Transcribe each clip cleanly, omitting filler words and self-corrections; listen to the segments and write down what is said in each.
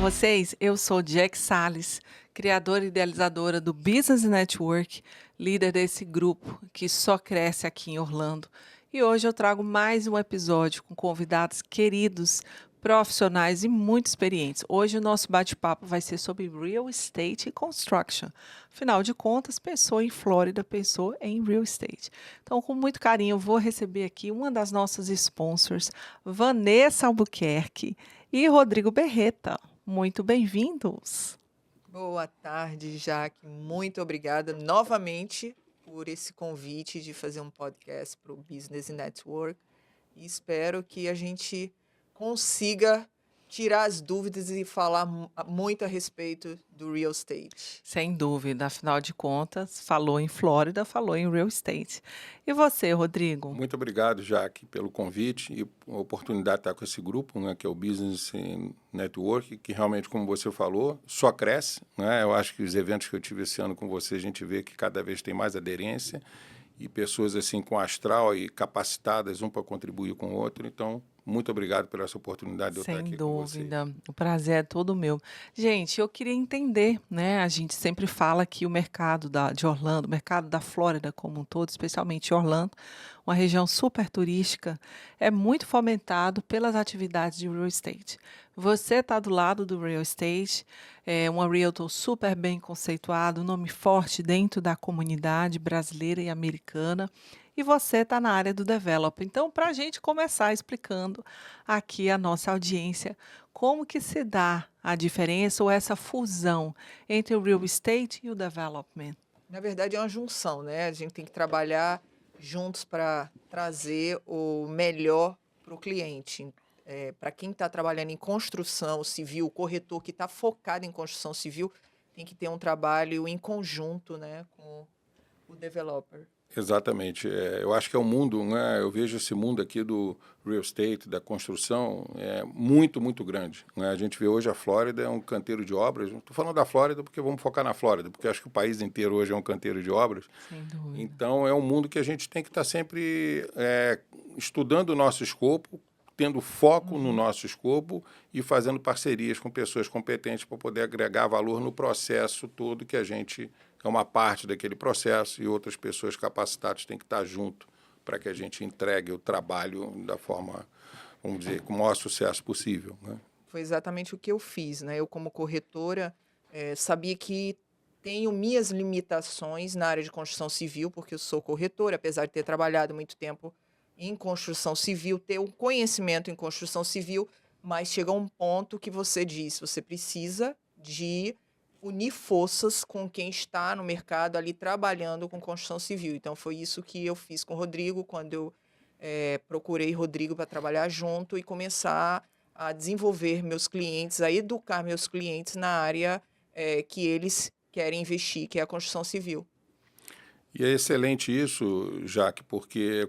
vocês? Eu sou Jack Salles, criadora e idealizadora do Business Network, líder desse grupo que só cresce aqui em Orlando. E hoje eu trago mais um episódio com convidados queridos, profissionais e muito experientes. Hoje o nosso bate-papo vai ser sobre real estate e construction. Afinal de contas, pensou em Flórida, pensou em real estate. Então, com muito carinho, eu vou receber aqui uma das nossas sponsors, Vanessa Albuquerque e Rodrigo Berreta. Muito bem-vindos. Boa tarde, Jaque. Muito obrigada novamente por esse convite de fazer um podcast para o Business Network. E espero que a gente consiga tirar as dúvidas e falar muito a respeito do real estate. Sem dúvida, afinal de contas, falou em Flórida, falou em real estate. E você, Rodrigo? Muito obrigado, Jaque, pelo convite e a oportunidade de estar com esse grupo, né, que é o Business Network, que realmente, como você falou, só cresce, né? Eu acho que os eventos que eu tive esse ano com você, a gente vê que cada vez tem mais aderência e pessoas assim com astral e capacitadas, um para contribuir com o outro. Então, muito obrigado por essa oportunidade de eu estar aqui com vocês. Sem dúvida, o prazer é todo meu. Gente, eu queria entender, né? A gente sempre fala que o mercado de Orlando, o mercado da Flórida como um todo, especialmente Orlando, uma região super turística, é muito fomentado pelas atividades de real estate. Você está do lado do real estate, é uma realtor super bem conceituada, um nome forte dentro da comunidade brasileira e americana. E você está na área do developer. Então, para a gente começar explicando aqui a nossa audiência, como que se dá a diferença ou essa fusão entre o real estate e o development? Na verdade, é uma junção, né? A gente tem que trabalhar juntos para trazer o melhor para o cliente. Para quem está trabalhando em construção civil, o corretor que está focado em construção civil, tem que ter um trabalho em conjunto, né, com o developer. Exatamente. Eu acho que é um mundo, né? Eu vejo esse mundo aqui do real estate, da construção, muito, muito grande, né? A gente vê hoje a Flórida é um canteiro de obras. Estou falando da Flórida porque vamos focar na Flórida, porque acho que o país inteiro hoje é um canteiro de obras. Sem dúvida. Então, é um mundo que a gente tem que estar sempre estudando o nosso escopo, tendo foco no nosso escopo e fazendo parcerias com pessoas competentes para poder agregar valor no processo todo que a gente é uma parte daquele processo e outras pessoas capacitadas têm que estar junto para que a gente entregue o trabalho da forma, vamos dizer, com o maior sucesso possível, né? Foi exatamente o que eu fiz, né? Eu, como corretora, sabia que tenho minhas limitações na área de construção civil, porque eu sou corretora, apesar de ter trabalhado muito tempo em construção civil, ter um conhecimento em construção civil, mas chega um ponto que você diz, você precisa de unir forças com quem está no mercado ali trabalhando com construção civil. Então, foi isso que eu fiz com o Rodrigo, quando eu procurei Rodrigo para trabalhar junto e começar a desenvolver meus clientes, a educar meus clientes na área que eles querem investir, que é a construção civil. E é excelente isso, Jaque, porque,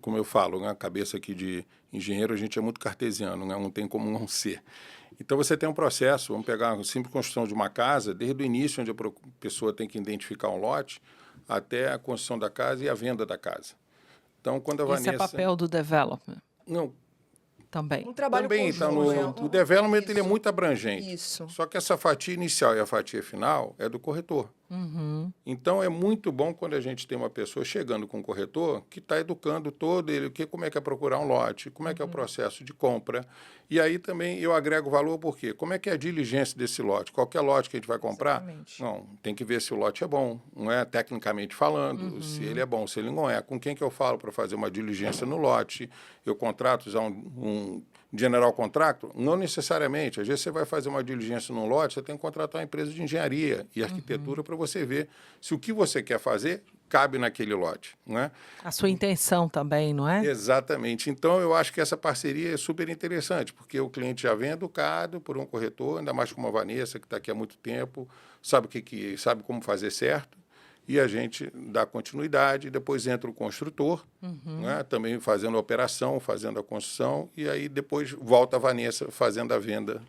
como eu falo, né, a cabeça aqui de engenheiro, a gente é muito cartesiano, né, não tem como não ser. Então, você tem um processo, vamos pegar a simples construção de uma casa, desde o início, onde a pessoa tem que identificar um lote, até a construção da casa e a venda da casa. Então, quando a Esse Vanessa... é papel do development Não, também. Um trabalho também está conjunto. o development ele é Isso. muito abrangente. Isso. Só que essa fatia inicial e a fatia final é do corretor. Uhum. Então, é muito bom quando a gente tem uma pessoa chegando com um corretor que está educando todo ele, como é que é procurar um lote, como é que é o processo de compra. E aí também eu agrego valor porque como é que é a diligência desse lote? Qualquer lote que a gente vai comprar, Exatamente. não, tem que ver se o lote é bom, não é tecnicamente falando, se ele é bom, se ele não é. Com quem que eu falo para fazer uma diligência no lote? Eu contrato já um general contractor? Não necessariamente. Às vezes você vai fazer uma diligência num lote, você tem que contratar uma empresa de engenharia e arquitetura para você ver se o que você quer fazer cabe naquele lote, né? A sua intenção também, não é? Exatamente. Então, eu acho que essa parceria é super interessante, porque o cliente já vem educado por um corretor, ainda mais como a Vanessa, que está aqui há muito tempo, sabe sabe como fazer certo, e a gente dá continuidade, depois entra o construtor, né, também fazendo a operação, fazendo a construção, e aí depois volta a Vanessa fazendo a venda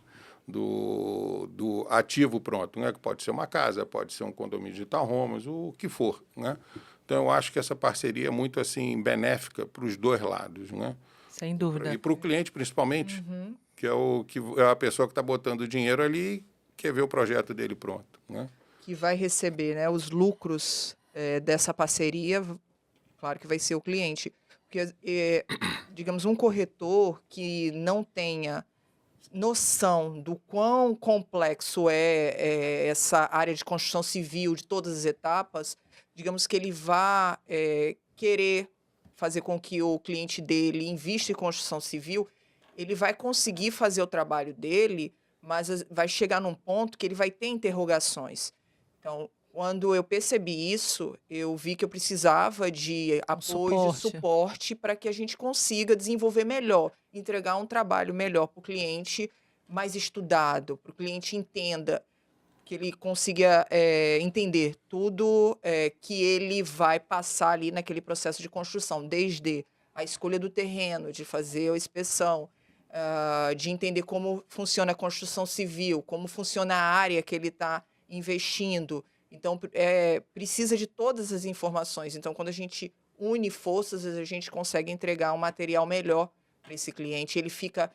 do ativo pronto, né? Que pode ser uma casa, pode ser um condomínio de townhomes, o que for, né? Então, eu acho que essa parceria é muito assim benéfica para os dois lados, né? Sem dúvida. E para o cliente, principalmente, que é a pessoa que está botando o dinheiro ali e quer ver o projeto dele pronto, né? Que vai receber, né, os lucros dessa parceria, claro que vai ser o cliente. Porque, digamos, um corretor que não tenha noção do quão complexo essa área de construção civil, de todas as etapas, digamos que ele vá querer fazer com que o cliente dele invista em construção civil, ele vai conseguir fazer o trabalho dele, mas vai chegar num ponto que ele vai ter interrogações. Então, quando eu percebi isso, eu vi que eu precisava de apoio, de suporte para que a gente consiga desenvolver melhor, entregar um trabalho melhor para o cliente, mais estudado, para o cliente entenda, que ele consiga entender tudo que ele vai passar ali naquele processo de construção, desde a escolha do terreno, de fazer a inspeção, de entender como funciona a construção civil, como funciona a área que ele está investindo. Então, precisa de todas as informações. Então, quando a gente une forças, a gente consegue entregar um material melhor para esse cliente. Ele fica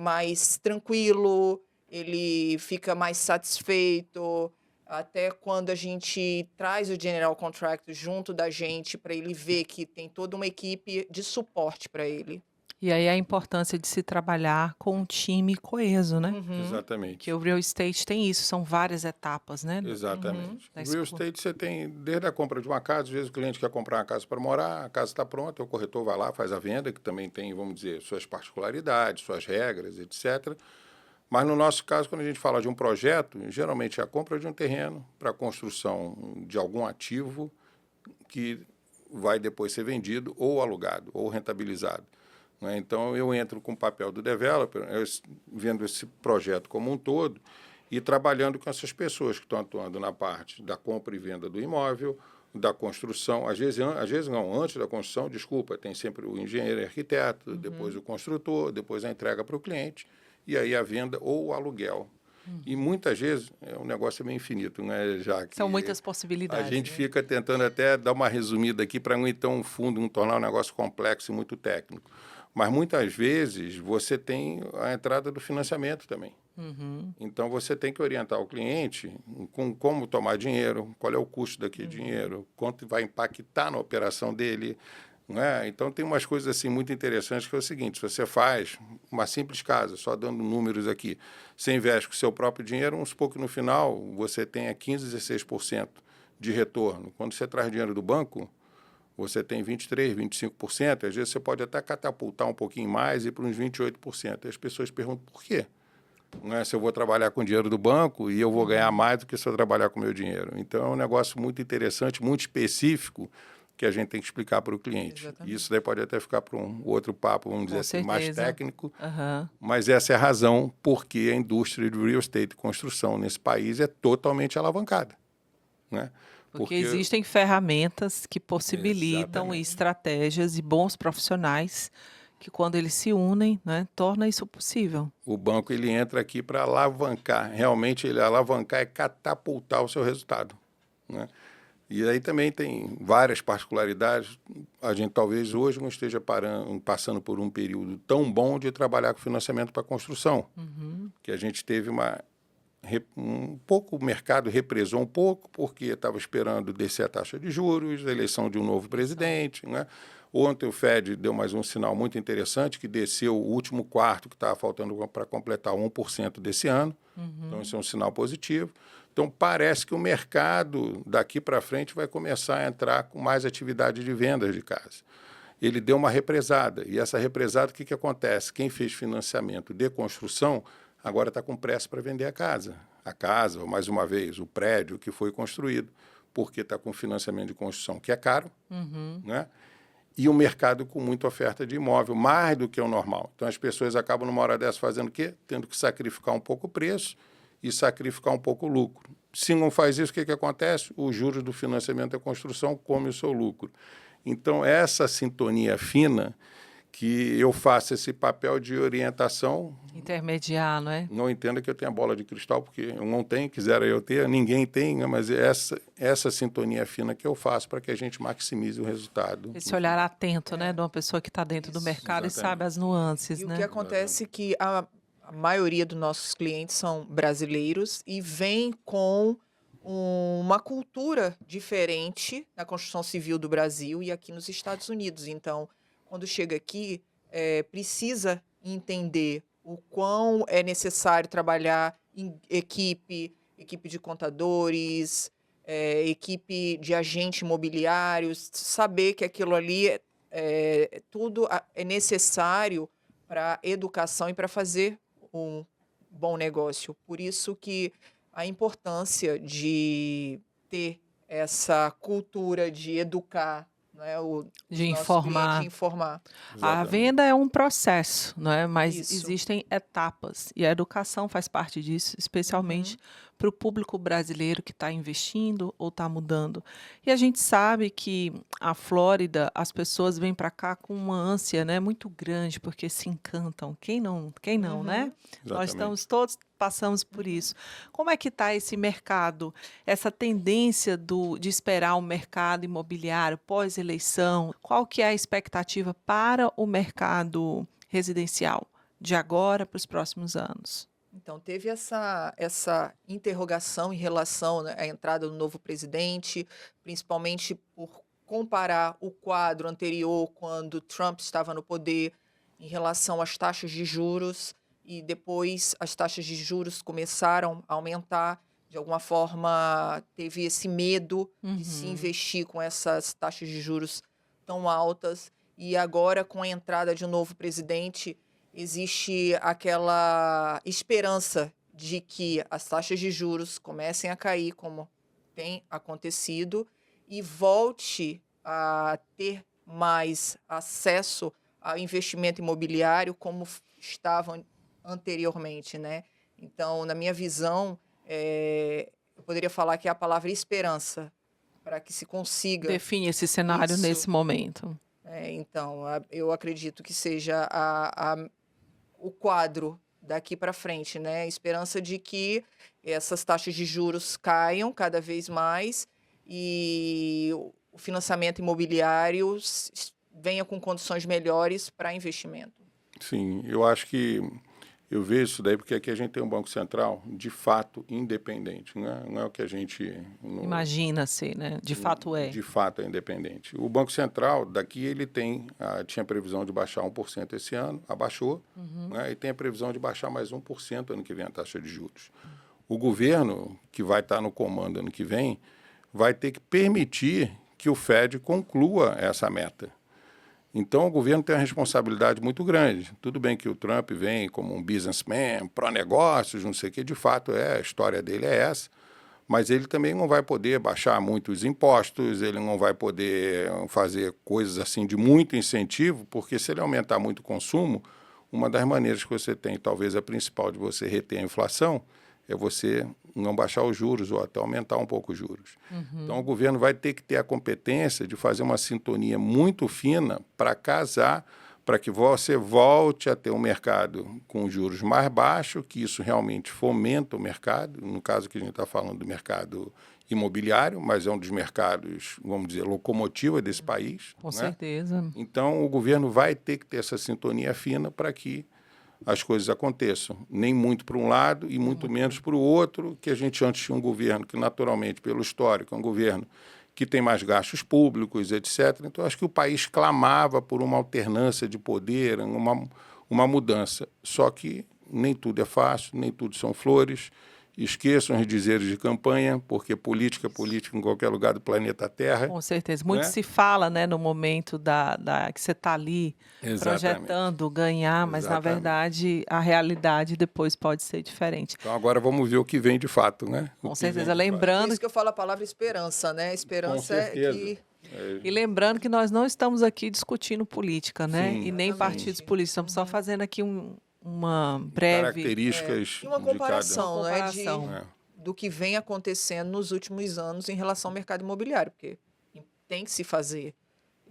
mais tranquilo, ele fica mais satisfeito. Até quando a gente traz o General Contractor junto da gente, para ele ver que tem toda uma equipe de suporte para ele. E aí a importância de se trabalhar com um time coeso, né? Uhum. Exatamente. Que o real estate tem isso, são várias etapas, né? Exatamente. Da O real escolha. estate você tem desde a compra de uma casa, às vezes o cliente quer comprar uma casa para morar, a casa está pronta, o corretor vai lá, faz a venda, que também tem, vamos dizer, suas particularidades, suas regras, etc. Mas no nosso caso, quando a gente fala de um projeto, geralmente é a compra de um terreno para a construção de algum ativo que vai depois ser vendido ou alugado ou rentabilizado, né? Então, eu entro com o papel do developer, vendo esse projeto como um todo e trabalhando com essas pessoas que estão atuando na parte da compra e venda do imóvel, da construção, às vezes não, antes da construção, desculpa, tem sempre o engenheiro e arquiteto, depois o construtor, depois a entrega para o cliente, e aí a venda ou o aluguel. E muitas vezes, o negócio é meio infinito, né, Jaque? São muitas possibilidades. A gente né? fica tentando até dar uma resumida aqui para não ir tão fundo, não tornar um negócio complexo e muito técnico. Mas muitas vezes você tem a entrada do financiamento também. Então você tem que orientar o cliente com como tomar dinheiro, qual é o custo daquele dinheiro, quanto vai impactar na operação dele, né? Então tem umas coisas assim muito interessantes que é o seguinte: se você faz uma simples casa, só dando números aqui, você investe com o seu próprio dinheiro, vamos supor que no final você tenha 15%, 16% de retorno. Quando você traz dinheiro do banco, você tem 23%, 25%, às vezes você pode até catapultar um pouquinho mais e ir para uns 28%. E as pessoas perguntam por quê? Não é se eu vou trabalhar com dinheiro do banco e eu vou ganhar mais do que se eu trabalhar com o meu dinheiro. Então, é um negócio muito interessante, muito específico, que a gente tem que explicar para o cliente. Exatamente. Isso daí pode até ficar para um outro papo, vamos dizer assim, mais certeza. técnico, Aham. mas essa é a razão porque a indústria de real estate e construção nesse país é totalmente alavancada, né? Porque existem ferramentas que possibilitam Exatamente. estratégias e bons profissionais que, quando eles se unem, né, torna isso possível. O banco ele entra aqui para alavancar, realmente ele alavancar é catapultar o seu resultado, né? E aí também tem várias particularidades. A gente talvez hoje não esteja passando por um período tão bom de trabalhar com financiamento para construção, que a gente teve um pouco, o mercado represou um pouco, porque estava esperando descer a taxa de juros, a eleição de um novo presidente, né? Ontem o Fed deu mais um sinal muito interessante, que desceu o último quarto, que estava faltando para completar 1% desse ano. Então, isso é um sinal positivo. Então, parece que o mercado daqui para frente vai começar a entrar com mais atividade de vendas de casa. Ele deu uma represada, e essa represada, o que acontece? Quem fez financiamento de construção agora está com pressa para vender a casa. A casa, ou mais uma vez, o prédio que foi construído, porque está com financiamento de construção que é caro, né? E o mercado com muita oferta de imóvel, mais do que o normal. Então, as pessoas acabam, numa hora dessa, fazendo o quê? Tendo que sacrificar um pouco o preço e sacrificar um pouco o lucro. Se não faz isso, o que acontece? Os juros do financiamento da construção comem o seu lucro. Então, essa sintonia fina, que eu faço esse papel de orientação. Intermediar, não é? Não entenda que eu tenho a bola de cristal, porque eu não tenho, quisera eu ter, ninguém tem, né? Mas essa sintonia fina que eu faço para que a gente maximize o resultado. Esse olhar atento, né, de uma pessoa que está dentro do Isso, mercado exatamente. e sabe as nuances, E né? o que acontece é que a maioria dos nossos clientes são brasileiros e vem com uma cultura diferente na construção civil do Brasil e aqui nos Estados Unidos. Então, quando chega aqui, precisa entender o quão é necessário trabalhar em equipe de contadores, equipe de agentes imobiliários, saber que aquilo ali tudo é necessário para educação e para fazer um bom negócio. Por isso que a importância de ter essa cultura de educar, né, os De nossos clientes, de informar. informar. A Exatamente. venda é um processo, né? Mas Isso. existem etapas e a educação faz parte disso, especialmente para o público brasileiro que está investindo ou está mudando. E a gente sabe que a Flórida, as pessoas vêm para cá com uma ânsia, né, muito grande, porque se encantam. Quem não, né? Nós Exatamente. todos passamos por isso. Como é que está esse mercado, essa tendência de esperar o mercado imobiliário pós-eleição? Qual que é a expectativa para o mercado residencial de agora para os próximos anos? Então, teve essa interrogação em relação, né, à entrada do novo presidente, principalmente por comparar o quadro anterior, quando Trump estava no poder, em relação às taxas de juros, e depois as taxas de juros começaram a aumentar. De alguma forma, teve esse medo de se investir com essas taxas de juros tão altas. E agora, com a entrada de um novo presidente, existe aquela esperança de que as taxas de juros comecem a cair, como tem acontecido, e volte a ter mais acesso ao investimento imobiliário como estavam anteriormente, né? Então, na minha visão, eu poderia falar que é a palavra esperança, para que se consiga Define esse cenário isso. nesse momento. Então, eu acredito que seja o quadro daqui para frente, né? A esperança de que essas taxas de juros caiam cada vez mais e o financiamento imobiliário venha com condições melhores para investimento. Sim, eu acho que eu vejo isso daí porque aqui a gente tem um Banco Central de fato independente, não é o que a gente Imagina-se, né? De fato é. de fato é independente. O Banco Central daqui ele tinha previsão de baixar 1% esse ano, abaixou, né, e tem a previsão de baixar mais 1% ano que vem a taxa de juros. O governo que vai estar no comando ano que vem vai ter que permitir que o Fed conclua essa meta. Então, o governo tem uma responsabilidade muito grande. Tudo bem que o Trump vem como um businessman, pró-negócios, não sei o que, de fato a história dele é essa, mas ele também não vai poder baixar muito os impostos, ele não vai poder fazer coisas assim de muito incentivo, porque se ele aumentar muito o consumo, uma das maneiras que você tem, talvez a principal de você reter a inflação, é você não baixar os juros ou até aumentar um pouco os juros. Então, o governo vai ter que ter a competência de fazer uma sintonia muito fina para casar, para que você volte a ter um mercado com juros mais baixos, que isso realmente fomenta o mercado, no caso que a gente está falando do mercado imobiliário, mas é um dos mercados, vamos dizer, locomotiva desse país. Com né? certeza. Então, o governo vai ter que ter essa sintonia fina para que as coisas aconteçam, nem muito para um lado e muito menos para o outro, que a gente antes tinha um governo que, naturalmente, pelo histórico, é um governo que tem mais gastos públicos, etc. Então, acho que o país clamava por uma alternância de poder, uma mudança. Só que nem tudo é fácil, nem tudo são flores. Esqueçam os dizeres de campanha, porque política é política em qualquer lugar do planeta Terra. Com certeza. Muito né? se fala, né, no momento que você está ali projetando ganhar, mas na Exatamente. verdade a realidade depois pode ser diferente. Então, agora vamos ver o que vem de fato, né? Com O que certeza. vem de fato. Por Lembrando, isso que eu falo a palavra esperança, né? Com Esperança é certeza. que e lembrando que nós não estamos aqui discutindo política, né? Sim, E nem exatamente. partidos políticos. Estamos só fazendo aqui uma breve Características e uma de cada. comparação, né, comparação. É. do que vem acontecendo nos últimos anos em relação ao mercado imobiliário, porque tem que se fazer.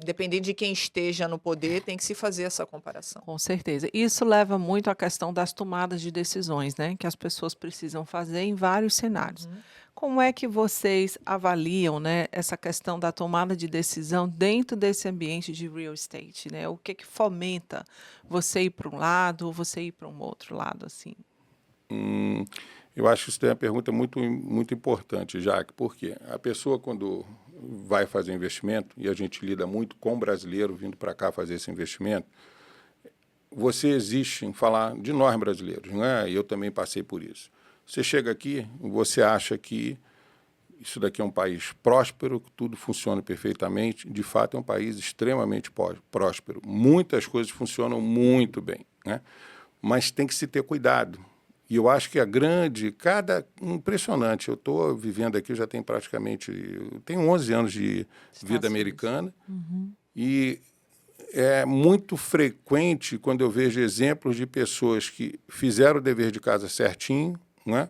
independente de quem esteja no poder, tem que se fazer essa comparação. Com certeza. Isso leva muito à questão das tomadas de decisões, né, que as pessoas precisam fazer em vários cenários. Uhum. Como é que vocês avaliam, né, essa questão da tomada de decisão dentro desse ambiente de real estate, né? O que que fomenta você ir para um lado ou você ir para um outro lado, assim? Hum, eu acho que isso é uma pergunta muito importante, Jaque, porque a pessoa, quando vai fazer investimento, e a gente lida muito com brasileiro vindo para cá fazer esse investimento, você existe em falar de nós brasileiros, né? Eu também passei por isso. Você chega aqui, você acha que isso daqui é um país próspero, que tudo funciona perfeitamente. De fato, é um país extremamente próspero. Muitas coisas funcionam muito bem, né? Mas tem que se ter cuidado. E eu acho que impressionante. Eu estou vivendo aqui, já tem eu tenho 11 anos de vida Estados Unidos. americana, Uhum. e é muito frequente quando eu vejo exemplos de pessoas que fizeram o dever de casa certinho, né?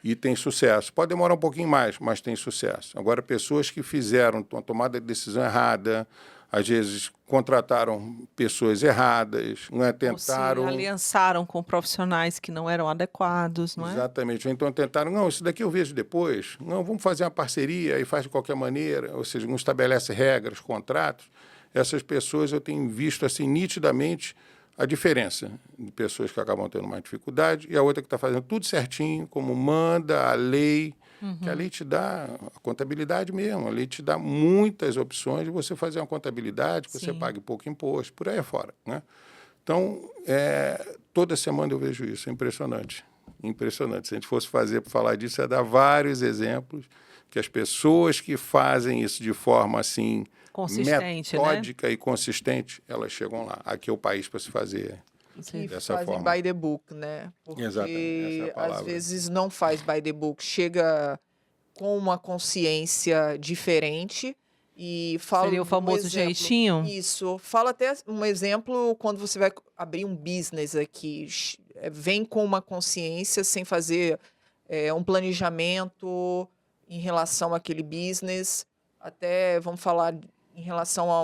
E tem sucesso. Pode demorar um pouquinho mais, mas tem sucesso. Agora, pessoas que fizeram uma tomada de decisão errada, às vezes contrataram pessoas erradas, né? Ou se Tentaram... aliançaram com profissionais que não eram adequados, não é? Exatamente. Então tentaram, não, isso daqui eu vejo depois. Não, vamos fazer uma parceria e faz de qualquer maneira. Ou seja, não estabelece regras, contratos. Essas pessoas eu tenho visto assim nitidamente a diferença de pessoas que acabam tendo mais dificuldade e a outra que está fazendo tudo certinho, como manda a lei, que a lei te dá a contabilidade mesmo, a lei te dá muitas opções de você fazer uma contabilidade, que você Sim. pague pouco imposto, por aí afora, né? Então, toda semana eu vejo isso, é impressionante. Impressionante. Se a gente fosse falar disso, ia dar vários exemplos que as pessoas que fazem isso de forma assim Consistente, né? metódica e consistente, elas chegam lá. Aqui é o país para se fazer Que dessa fazem forma. by the book, né? Exatamente, essa é a Porque palavra. às vezes não faz by the book, chega com uma consciência diferente e fala Seria o um famoso exemplo. jeitinho? Isso. Fala até um exemplo quando você vai abrir um business aqui. Vem com uma consciência sem fazer um planejamento em relação àquele business. Até vamos falar em relação a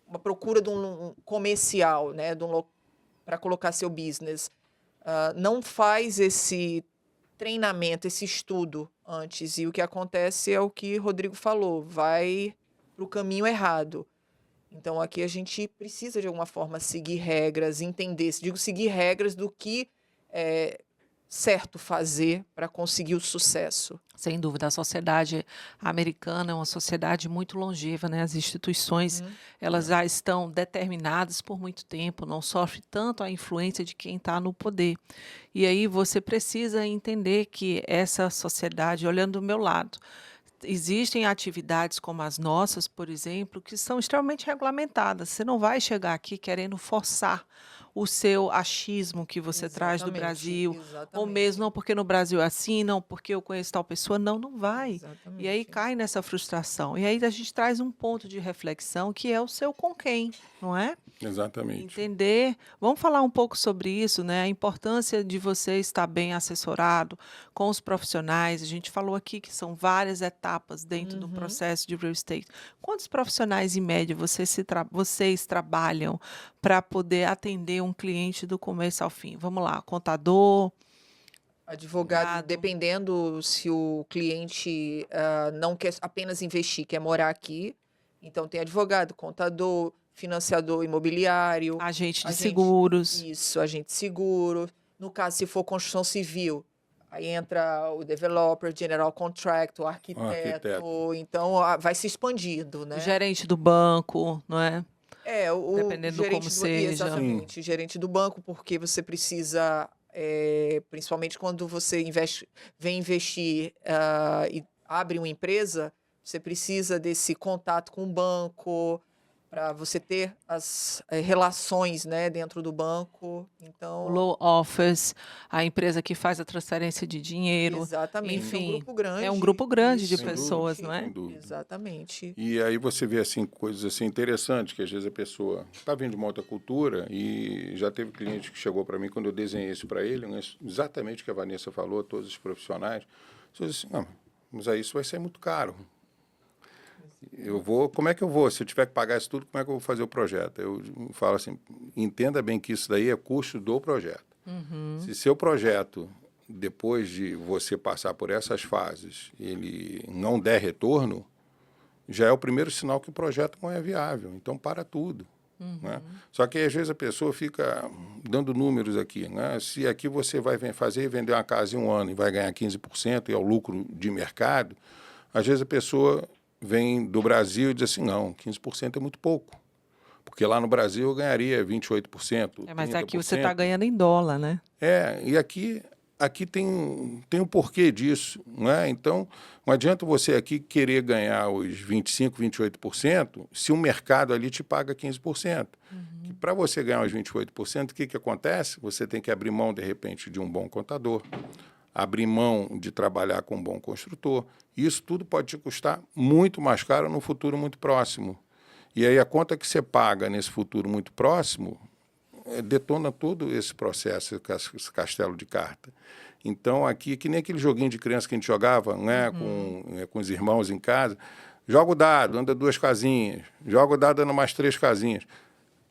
uma procura de um comercial, né? Para colocar seu business. Não faz esse treinamento, esse estudo antes. E o que acontece é o que Rodrigo falou, vai para o caminho errado. Então, aqui a gente precisa, de alguma forma, seguir regras, entender. Digo seguir regras do que é certo fazer para conseguir o sucesso. Sem dúvida, a sociedade americana é uma sociedade muito longeva, né? As instituições, elas já estão determinadas por muito tempo, não sofre tanto a influência de quem está no poder. E aí você precisa entender que essa sociedade, olhando do meu lado, existem atividades como as nossas, por exemplo, que são extremamente regulamentadas. Você não vai chegar aqui querendo forçar o seu achismo que você traz do Exatamente, Brasil, ou exatamente. mesmo não porque no Brasil é assim, não porque eu conheço tal pessoa, não, não vai. E aí Exatamente. cai nessa frustração. E aí a gente traz um ponto de reflexão que é o seu com quem, não é? Exatamente. Entender. Vamos falar um pouco sobre isso, né? A importância de você estar bem assessorado com os profissionais. A gente falou aqui que são várias etapas dentro do processo de real estate. Quantos profissionais, em média, vocês trabalham para poder atender um cliente do começo ao fim? Vamos lá, contador, Advogado, advogado. dependendo se o cliente não quer apenas investir, quer morar aqui, então tem advogado, contador, financiador imobiliário, Agente de agente, seguros. isso, agente seguro. No caso, se for construção civil, aí entra o developer, general contractor, arquiteto. Então vai se expandindo, O né? gerente do banco, não é? O Dependendo do como gerente seja. exatamente, gerente do banco, porque você precisa, principalmente quando você vem investir e abre uma empresa, você precisa desse contato com o banco para você ter as relações, né, dentro do banco. O Então, low office, a empresa que faz a transferência de dinheiro. exatamente, é um Enfim, grupo grande. é um grupo grande de Isso, pessoas, Sem não é? dúvida. exatamente. E aí você vê assim coisas assim interessantes, que às vezes a pessoa está vindo de uma outra cultura e já teve cliente que chegou para mim quando eu desenhei isso para ele, né, exatamente o que a Vanessa falou, todos os profissionais. Você diz assim, não, mas aí isso vai ser muito caro. como é que eu vou? Se eu tiver que pagar isso tudo, como é que eu vou fazer o projeto? Eu falo assim, entenda bem que isso daí é custo do projeto. Se seu projeto, depois de você passar por essas fases, ele não der retorno, já é o primeiro sinal que o projeto não é viável. Então, para tudo. Né? Só que, às vezes, a pessoa fica dando números aqui. Né? Se aqui você vai fazer e vender uma casa em um ano e vai ganhar 15%, e é o lucro de mercado, às vezes a pessoa vem do Brasil e diz assim, não, 15% é muito pouco. Porque lá no Brasil eu ganharia 28%, Mas aqui você 30%. está ganhando em dólar, né? E aqui tem um porquê disso. Né? Então, não adianta você aqui querer ganhar os 25%, 28%, se o mercado ali te paga 15%. E para você ganhar os 28%, o que acontece? Você tem que abrir mão, de repente, de um bom contador, abrir mão de trabalhar com um bom construtor. Isso tudo pode te custar muito mais caro no futuro muito próximo. E aí a conta que você paga nesse futuro muito próximo detona todo esse processo, esse castelo de carta. Então, aqui, que nem aquele joguinho de criança que a gente jogava, né, com os irmãos em casa, joga o dado, anda 2 casinhas, joga o dado, anda mais 3 casinhas.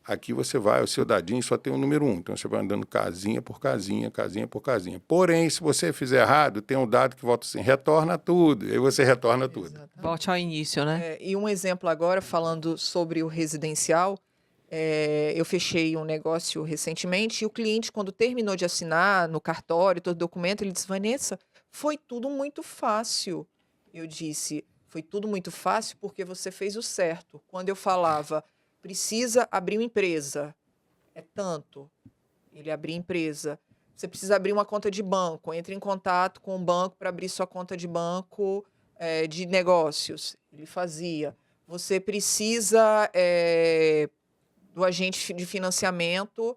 Aqui você vai, o seu dadinho só tem o número 1, então você vai andando casinha por casinha, casinha por casinha. Porém, se você fizer errado, tem um dado que volta assim, retorna tudo, e aí você retorna tudo. Exatamente. Volte ao início, né? E um exemplo agora, falando sobre o residencial, eu fechei um negócio recentemente e o cliente, quando terminou de assinar no cartório, todo documento, ele disse, Vanessa, foi tudo muito fácil. Eu disse, foi tudo muito fácil porque você fez o certo. Quando eu falava, precisa abrir uma empresa, é tanto. Ele abria empresa. Você precisa abrir uma conta de banco, entre em contato com o banco para abrir sua conta de banco de negócios. Ele fazia. Você precisa do agente de financiamento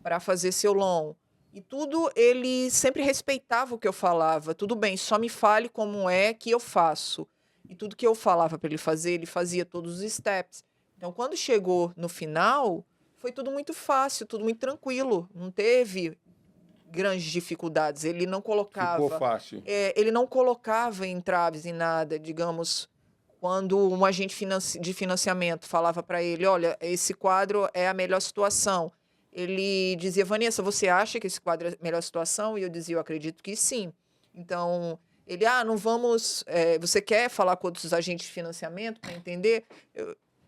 para fazer seu loan. E tudo, ele sempre respeitava o que eu falava. Tudo bem, só me fale como é que eu faço. E tudo que eu falava para ele fazer, ele fazia todos os steps. Então, quando chegou no final, foi tudo muito fácil, tudo muito tranquilo. Não teve grandes dificuldades. Ele não colocava... Ficou fácil. Ele não colocava entraves em nada, digamos... Quando um agente de financiamento falava para ele, olha, esse quadro é a melhor situação. Ele dizia, Vanessa, você acha que esse quadro é a melhor situação? E eu dizia, eu acredito que sim. Então, ele, não vamos... você quer falar com outros agentes de financiamento para entender?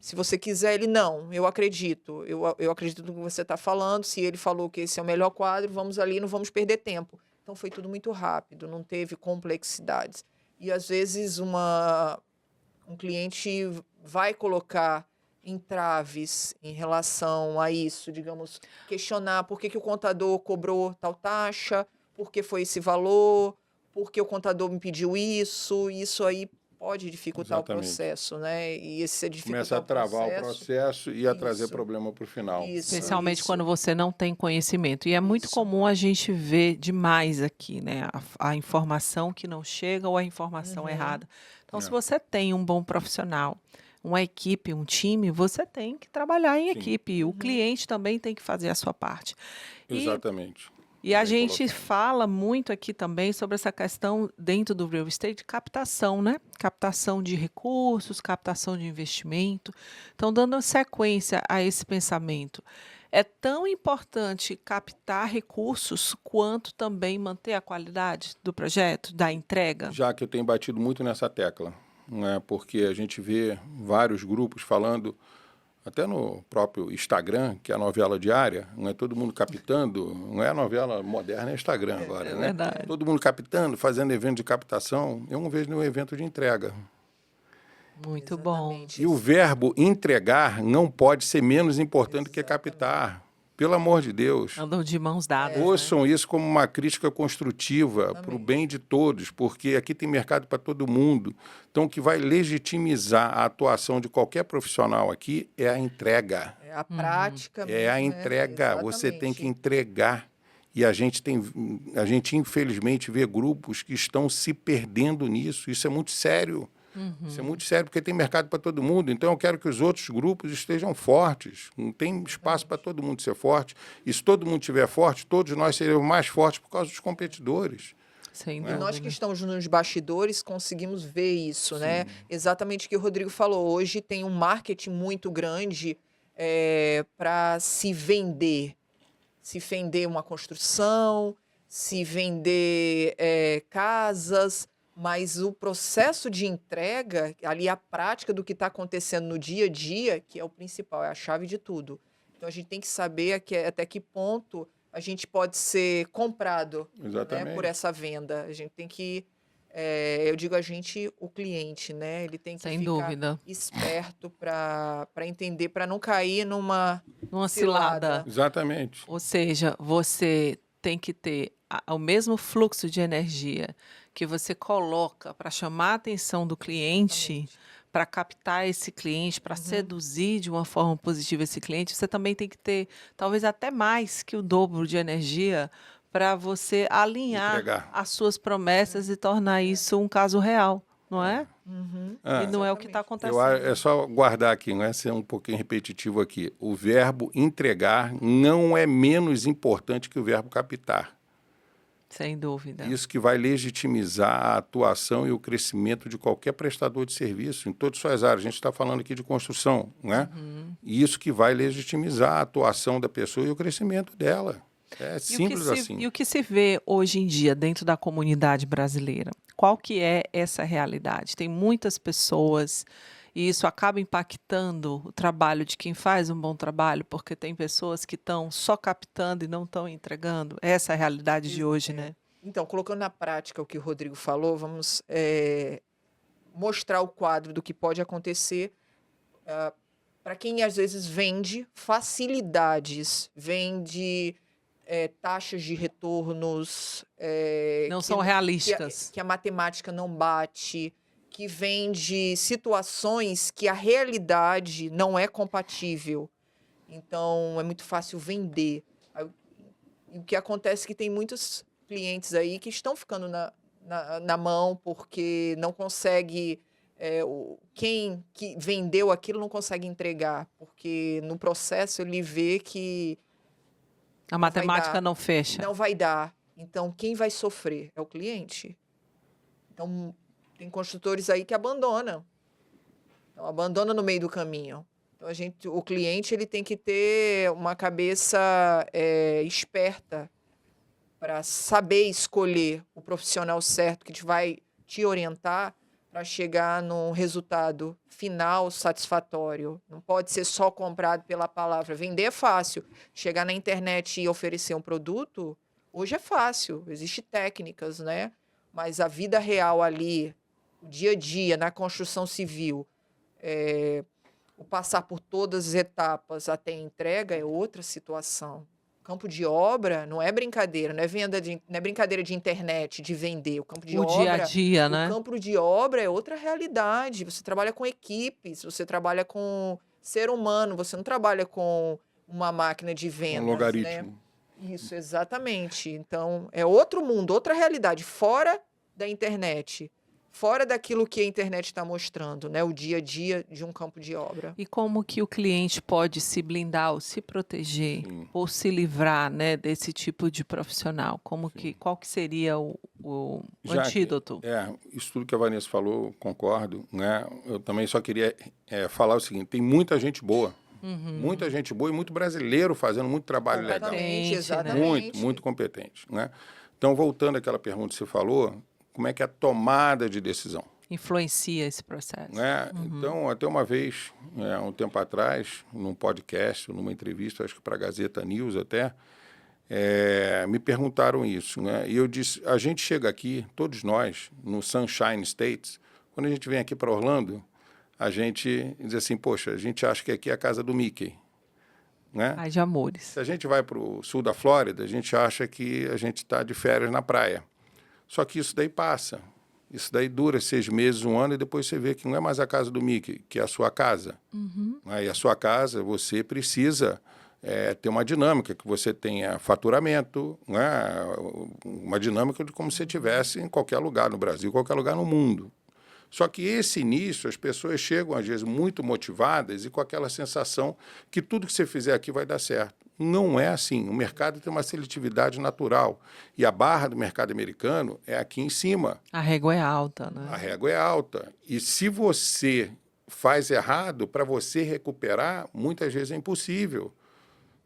Se você quiser, ele, não, eu acredito. Eu acredito no que você está falando. Se ele falou que esse é o melhor quadro, vamos ali, não vamos perder tempo. Então, foi tudo muito rápido, não teve complexidades. E, às vezes, um cliente vai colocar entraves em relação a isso, digamos, questionar por que o contador cobrou tal taxa, por que foi esse valor, por que o contador me pediu isso aí pode dificultar Exatamente. o processo, né? E esse dificultar Começa a travar o processo e a trazer problema para o final. Especialmente quando você não tem conhecimento. E é muito comum a gente ver demais aqui, né? A informação que não chega ou a informação errada. Então, se você tem um bom profissional, uma equipe, um time, você tem que trabalhar em equipe. O cliente também tem que fazer a sua parte. Exatamente. E a gente fala muito aqui também sobre essa questão dentro do real estate de captação, né? Captação de recursos, captação de investimento. Então, dando sequência a esse pensamento, é tão importante captar recursos quanto também manter a qualidade do projeto, da entrega? Já que eu tenho batido muito nessa tecla, né? Porque a gente vê vários grupos falando, até no próprio Instagram, que é a novela diária, não é todo mundo captando, não é a novela moderna, é Instagram agora, né? Verdade. Todo mundo captando, fazendo evento de captação. Eu não vejo nenhum evento de entrega. Muito bom. Exatamente. E o verbo entregar não pode ser menos importante que captar. Pelo amor de Deus. Andam de mãos dadas. Ouçam isso como uma crítica construtiva para o bem de todos, porque aqui tem mercado para todo mundo. Então, o que vai legitimizar a atuação de qualquer profissional aqui é a entrega. É a prática mesmo, É a entrega. Você tem que entregar. E a gente infelizmente, vê grupos que estão se perdendo nisso. Isso é muito sério. Isso é muito sério, porque tem mercado para todo mundo. Então, eu quero que os outros grupos estejam fortes. Não tem espaço para todo mundo ser forte. E se todo mundo estiver forte, todos nós seremos mais fortes por causa dos competidores. Sem E né? nós que dúvida. estamos nos bastidores conseguimos ver isso, né? Sim, Exatamente o que o Rodrigo falou. Hoje tem um marketing muito grande para se vender uma construção, se vender casas, mas o processo de entrega, ali a prática do que está acontecendo no dia a dia, que é o principal, é a chave de tudo. Então a gente tem que saber até que ponto a gente pode ser comprado, né, por exatamente. essa venda. A gente tem que, eu digo a gente, o cliente, né? Ele tem que Sem ficar dúvida. esperto para entender, para não cair numa Numa cilada. cilada. Exatamente. Ou seja, você tem que ter o mesmo fluxo de energia que você coloca para chamar a atenção do cliente, Exatamente. para captar esse cliente, para Uhum. seduzir de uma forma positiva esse cliente, você também tem que ter, talvez até mais que o dobro de energia para você alinhar Entregar. as suas promessas e tornar isso um caso real, não é? Uhum. E Ah, não é o que está Exatamente. acontecendo. é só guardar aqui, não é ser um pouquinho repetitivo aqui. O verbo entregar não é menos importante que o verbo captar. Sem dúvida. Isso que vai legitimizar a atuação e o crescimento de qualquer prestador de serviço, em todas as suas áreas. A gente está falando aqui de construção, né? E isso que vai legitimizar a atuação da pessoa e o crescimento dela. É simples assim. E o que se vê hoje em dia dentro da comunidade brasileira? Qual que é essa realidade? Tem muitas pessoas e isso acaba impactando o trabalho de quem faz um bom trabalho, porque tem pessoas que estão só captando e não estão entregando. Essa é a realidade de hoje, né? Então, colocando na prática o que o Rodrigo falou, vamos mostrar o quadro do que pode acontecer para quem às vezes vende facilidades, vende taxas de retornos Não são realísticas. que a matemática não bate, que vende situações que a realidade não é compatível. Então, é muito fácil vender. E o que acontece é que tem muitos clientes aí que estão ficando na mão porque não consegue, quem que vendeu aquilo não consegue entregar, porque no processo ele vê que A vai matemática dar. não fecha. Não vai dar. Então, quem vai sofrer é o cliente. Então, tem construtores aí que abandonam. Então, abandona no meio do caminho. Então, o cliente ele tem que ter uma cabeça esperta para saber escolher o profissional certo que vai te orientar para chegar num resultado final satisfatório. Não pode ser só comprado pela palavra. Vender é fácil. Chegar na internet e oferecer um produto, hoje é fácil. Existem técnicas, né? Mas a vida real ali, o dia a dia, na construção civil, o passar por todas as etapas até a entrega é outra situação. Campo de obra não é brincadeira, não é brincadeira de internet, de vender. O campo de O dia a obra, dia, o né? campo de obra é outra realidade. Você trabalha com equipes, você trabalha com ser humano, você não trabalha com uma máquina de Um vendas, né? logaritmo. Isso, exatamente. Então, é outro mundo, outra realidade, fora da internet, fora daquilo que a internet está mostrando, né? O dia a dia de um campo de obra. E como que o cliente pode se blindar ou se proteger Sim. ou se livrar, né, desse tipo de profissional? Qual que seria o Já que- antídoto? Isso tudo que a Vanessa falou, concordo, né? Eu também só queria falar o seguinte, tem muita gente boa, muita gente boa e muito brasileiro fazendo muito trabalho legal. Completamente, né? exatamente. Muito competente, né? Então, voltando àquela pergunta que você falou, como é que é a tomada de decisão? Influencia esse processo. Né? Então, até uma vez, um tempo atrás, num podcast, numa entrevista, acho que para a Gazeta News até, me perguntaram isso. Né? E eu disse, a gente chega aqui, todos nós, no Sunshine State, quando a gente vem aqui para Orlando, a gente diz assim, poxa, a gente acha que aqui é a casa do Mickey. Né? Ai, de amores. Se a gente vai para o sul da Flórida, a gente acha que a gente está de férias na praia. Só que isso daí passa. Isso daí dura 6 meses, 1 ano, e depois você vê que não é mais a casa do Mickey, que é a sua casa. Né? E a sua casa, você precisa ter uma dinâmica, que você tenha faturamento, né? Uma dinâmica de como se estivesse em qualquer lugar no Brasil, qualquer lugar no mundo. Só que esse início, as pessoas chegam, às vezes, muito motivadas e com aquela sensação que tudo que você fizer aqui vai dar certo. Não é assim. O mercado tem uma seletividade natural. E a barra do mercado americano é aqui em cima. A régua é alta, né? A régua é alta. E se você faz errado, para você recuperar, muitas vezes é impossível.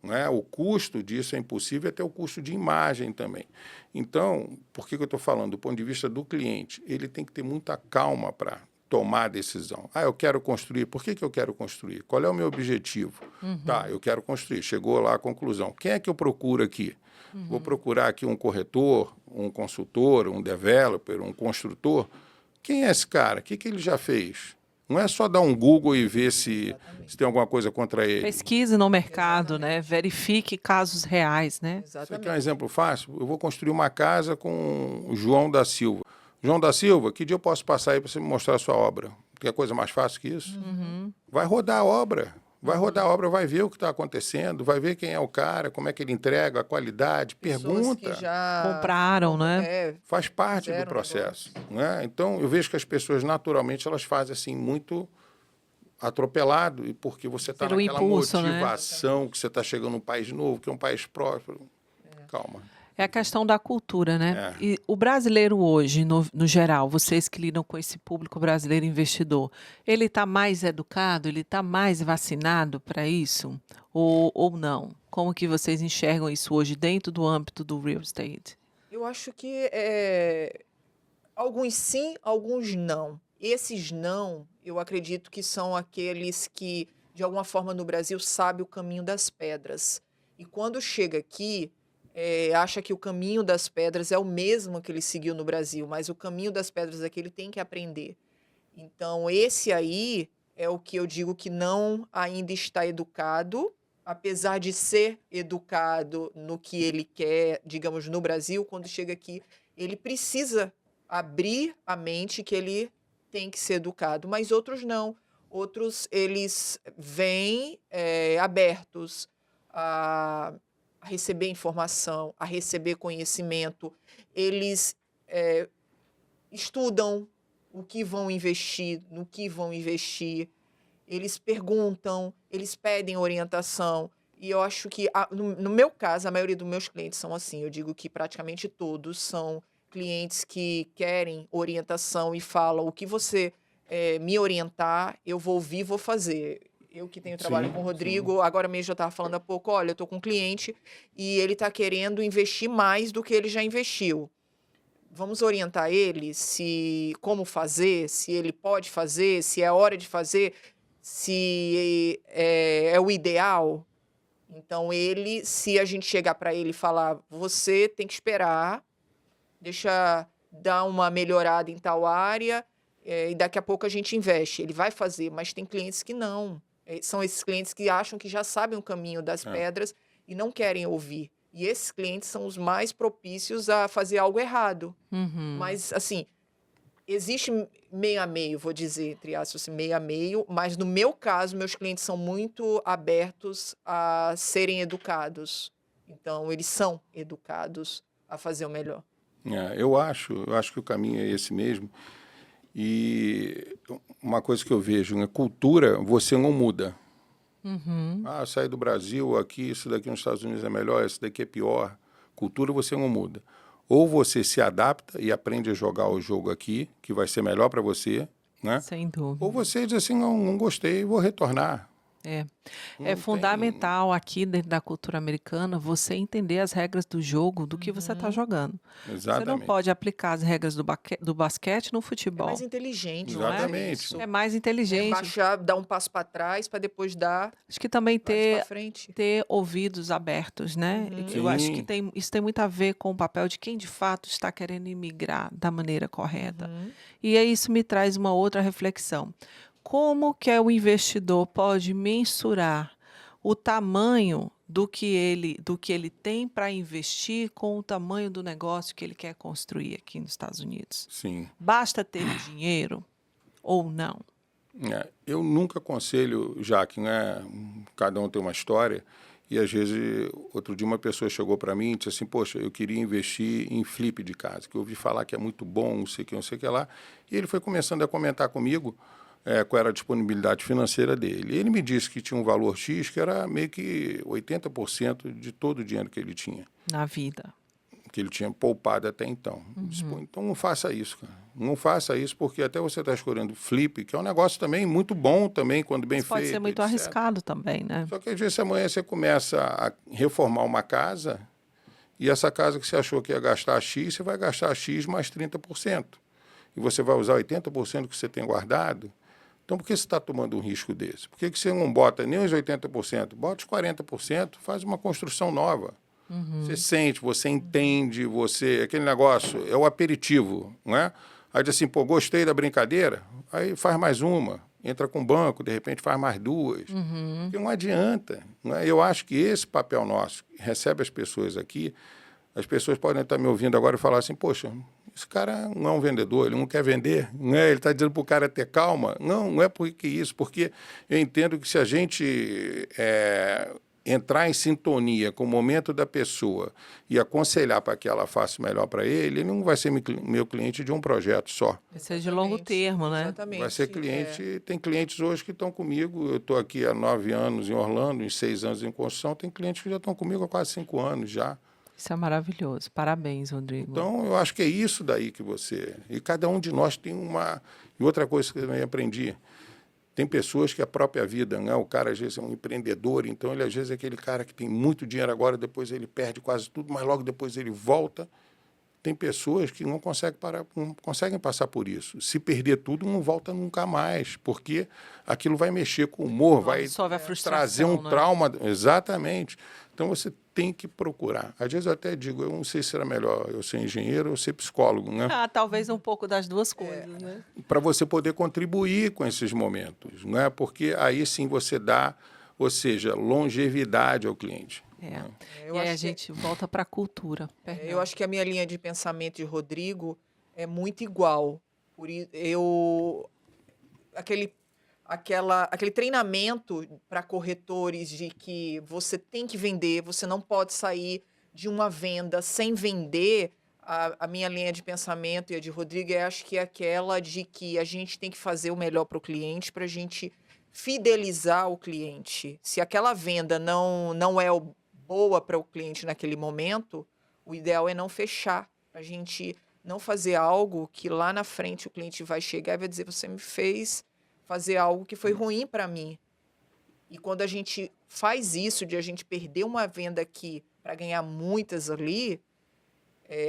Né? O custo disso é impossível, até o custo de imagem também. Então, por que eu estou falando? Do ponto de vista do cliente, ele tem que ter muita calma para tomar a decisão. Eu quero construir. Por que eu quero construir? Qual é o meu objetivo? Tá, eu quero construir. Chegou lá a conclusão. Quem é que eu procuro aqui? Vou procurar aqui um corretor, um consultor, um developer, um construtor. Quem é esse cara? O que ele já fez? Não é só dar um Google e ver se tem alguma coisa contra ele. Pesquise no mercado, né? Verifique casos reais, né? Você quer um exemplo fácil? Eu vou construir uma casa com o João da Silva. João da Silva, que dia eu posso passar aí para você me mostrar a sua obra? Tem coisa mais fácil que isso? Vai rodar a obra. Vai rodar a obra, vai ver o que está acontecendo, vai ver quem é o cara, como é que ele entrega, a qualidade, Pessoas que pergunta. já Compraram, né? Faz parte do fizeram processo. Né? Então, eu vejo que as pessoas, naturalmente, elas fazem assim muito atropelado, e porque você está Pelo naquela impulso, né? motivação que você está chegando num país novo, que é um país próspero. Calma. É a questão da cultura, né? É. E o brasileiro hoje, no geral, vocês que lidam com esse público brasileiro investidor, ele está mais educado, ele está mais vacinado para isso? Ou não? Como que vocês enxergam isso hoje dentro do âmbito do real estate? Eu acho que alguns sim, alguns não. Esses não, eu acredito que são aqueles que, de alguma forma, no Brasil, sabem o caminho das pedras. E quando chega aqui, acha que o caminho das pedras é o mesmo que ele seguiu no Brasil, mas o caminho das pedras aqui ele tem que aprender. Então, esse aí é o que eu digo que não ainda está educado, apesar de ser educado no que ele quer, digamos, no Brasil, quando chega aqui, ele precisa abrir a mente que ele tem que ser educado, mas outros não. Outros, eles vêm abertos a receber informação, a receber conhecimento. Eles estudam o que vão investir, no que vão investir. Eles perguntam, eles pedem orientação. E eu acho que, no meu caso, a maioria dos meus clientes são assim. Eu digo que praticamente todos são clientes que querem orientação e falam: o que você me orientar, eu vou ouvir e vou fazer. Eu que tenho trabalho com o Rodrigo, agora mesmo eu estava falando há pouco, olha, eu estou com um cliente e ele está querendo investir mais do que ele já investiu. Vamos orientar ele como fazer, se ele pode fazer, se é hora de fazer, se é o ideal. Então, se a gente chegar para ele e falar, você tem que esperar, deixa dar uma melhorada em tal área, e daqui a pouco a gente investe. Ele vai fazer, mas tem clientes que não. São esses clientes que acham que já sabem o caminho das pedras e não querem ouvir. E esses clientes são os mais propícios a fazer algo errado. Mas, assim, existe meio a meio, vou dizer, entre aspas, assim, meio a meio, mas no meu caso, meus clientes são muito abertos a serem educados. Então, eles são educados a fazer o melhor. Eu acho que o caminho é esse mesmo. E uma coisa que eu vejo, né? Cultura, você não muda. Eu saí do Brasil, aqui, isso daqui nos Estados Unidos é melhor, isso daqui é pior. Cultura você não muda. Ou você se adapta e aprende a jogar o jogo aqui, que vai ser melhor para você, né? Sem dúvida. Ou você diz assim, não gostei, vou retornar. É fundamental aqui dentro da cultura americana você entender as regras do jogo do que você está jogando. Você não Exatamente. pode aplicar as regras do basquete no É futebol. mais inteligente, Exatamente. isso. É mais inteligente. Baixar, dar um passo para trás para depois dar Acho que também mais para ter frente. ouvidos abertos, né? Eu acho que isso tem muito a ver com o papel de quem de fato está querendo imigrar da maneira correta. E aí isso me traz uma outra reflexão. Como que o investidor pode mensurar o tamanho do que ele tem para investir com o tamanho do negócio que ele quer construir aqui nos Estados Unidos? Sim. Basta ter dinheiro ou não? Eu nunca aconselho, já que, né, cada um tem uma história, E, às vezes, outro dia uma pessoa chegou para mim e disse assim, poxa, eu queria investir em flip de casa, que eu ouvi falar que é muito bom, não sei o que lá. E ele foi começando a comentar comigo qual era a disponibilidade financeira dele. Ele me disse que tinha um valor X, que era meio que 80% de todo o dinheiro que ele tinha. Na vida. Que ele tinha poupado até então. Disse, pô, então não faça isso, cara. Não faça isso, porque até você está escolhendo flip, que é um negócio também muito bom também, quando bem Mas pode feito, ser muito etc. arriscado também, né? Só que às vezes amanhã você começa a reformar uma casa e essa casa que você achou que ia gastar X, você vai gastar X mais 30%. E você vai usar 80% que você tem guardado. Então, por que você está tomando um risco desse? Por que você não bota nem os 80%? Bota os 40%, faz uma construção nova. Você sente, você entende, aquele negócio, é o aperitivo, não é? Aí diz assim, pô, gostei da brincadeira, aí faz mais uma, entra com o banco, de repente faz mais duas. Porque não adianta. Não é? Eu acho que esse papel nosso, que recebe as pessoas aqui, as pessoas podem estar me ouvindo agora e falar assim, poxa, esse cara não é um vendedor, ele não quer vender, não é? Ele está dizendo para o cara ter calma. Não, não é porque isso, porque eu entendo que se a gente entrar em sintonia com o momento da pessoa e aconselhar para que ela faça o melhor para ele, ele não vai ser meu cliente de um projeto só. Vai ser de longo termo, né? Exatamente. Vai ser cliente, tem clientes hoje que estão comigo, eu estou aqui há 9 anos em Orlando, em 6 anos em construção, tem clientes que já estão comigo há quase 5 anos já. Isso é maravilhoso. Parabéns, Rodrigo. Então, eu acho que é isso daí que você... E cada um de nós tem uma... E outra coisa que eu também aprendi, tem pessoas que a própria vida, né? O cara às vezes é um empreendedor, então ele às vezes é aquele cara que tem muito dinheiro agora, depois ele perde quase tudo, mas logo depois ele volta. Tem pessoas que não conseguem passar por isso. Se perder tudo, não volta nunca mais, porque aquilo vai mexer com o humor, vai Absorve a frustração, trazer um né? trauma. Exatamente. Então você tem que procurar. Às vezes eu até digo, eu não sei se será melhor eu ser engenheiro ou ser psicólogo, né? Talvez um pouco das duas coisas, né? Para você poder contribuir com esses momentos, não é? Porque aí sim você dá, ou seja, longevidade ao cliente. Eu E aí acho a que- gente volta para a cultura. Eu acho que a minha linha de pensamento de Rodrigo é muito igual. Eu aquele treinamento para corretores de que você tem que vender, você não pode sair de uma venda sem vender. A minha linha de pensamento e a de Rodrigo acho que é aquela de que a gente tem que fazer o melhor para o cliente, para a gente fidelizar o cliente. Se aquela venda não é boa para o cliente naquele momento, o ideal é não fechar. A gente não fazer algo que lá na frente o cliente vai chegar e vai dizer, você me fez fazer algo que foi ruim para mim. E quando a gente faz isso, de a gente perder uma venda aqui para ganhar muitas ali,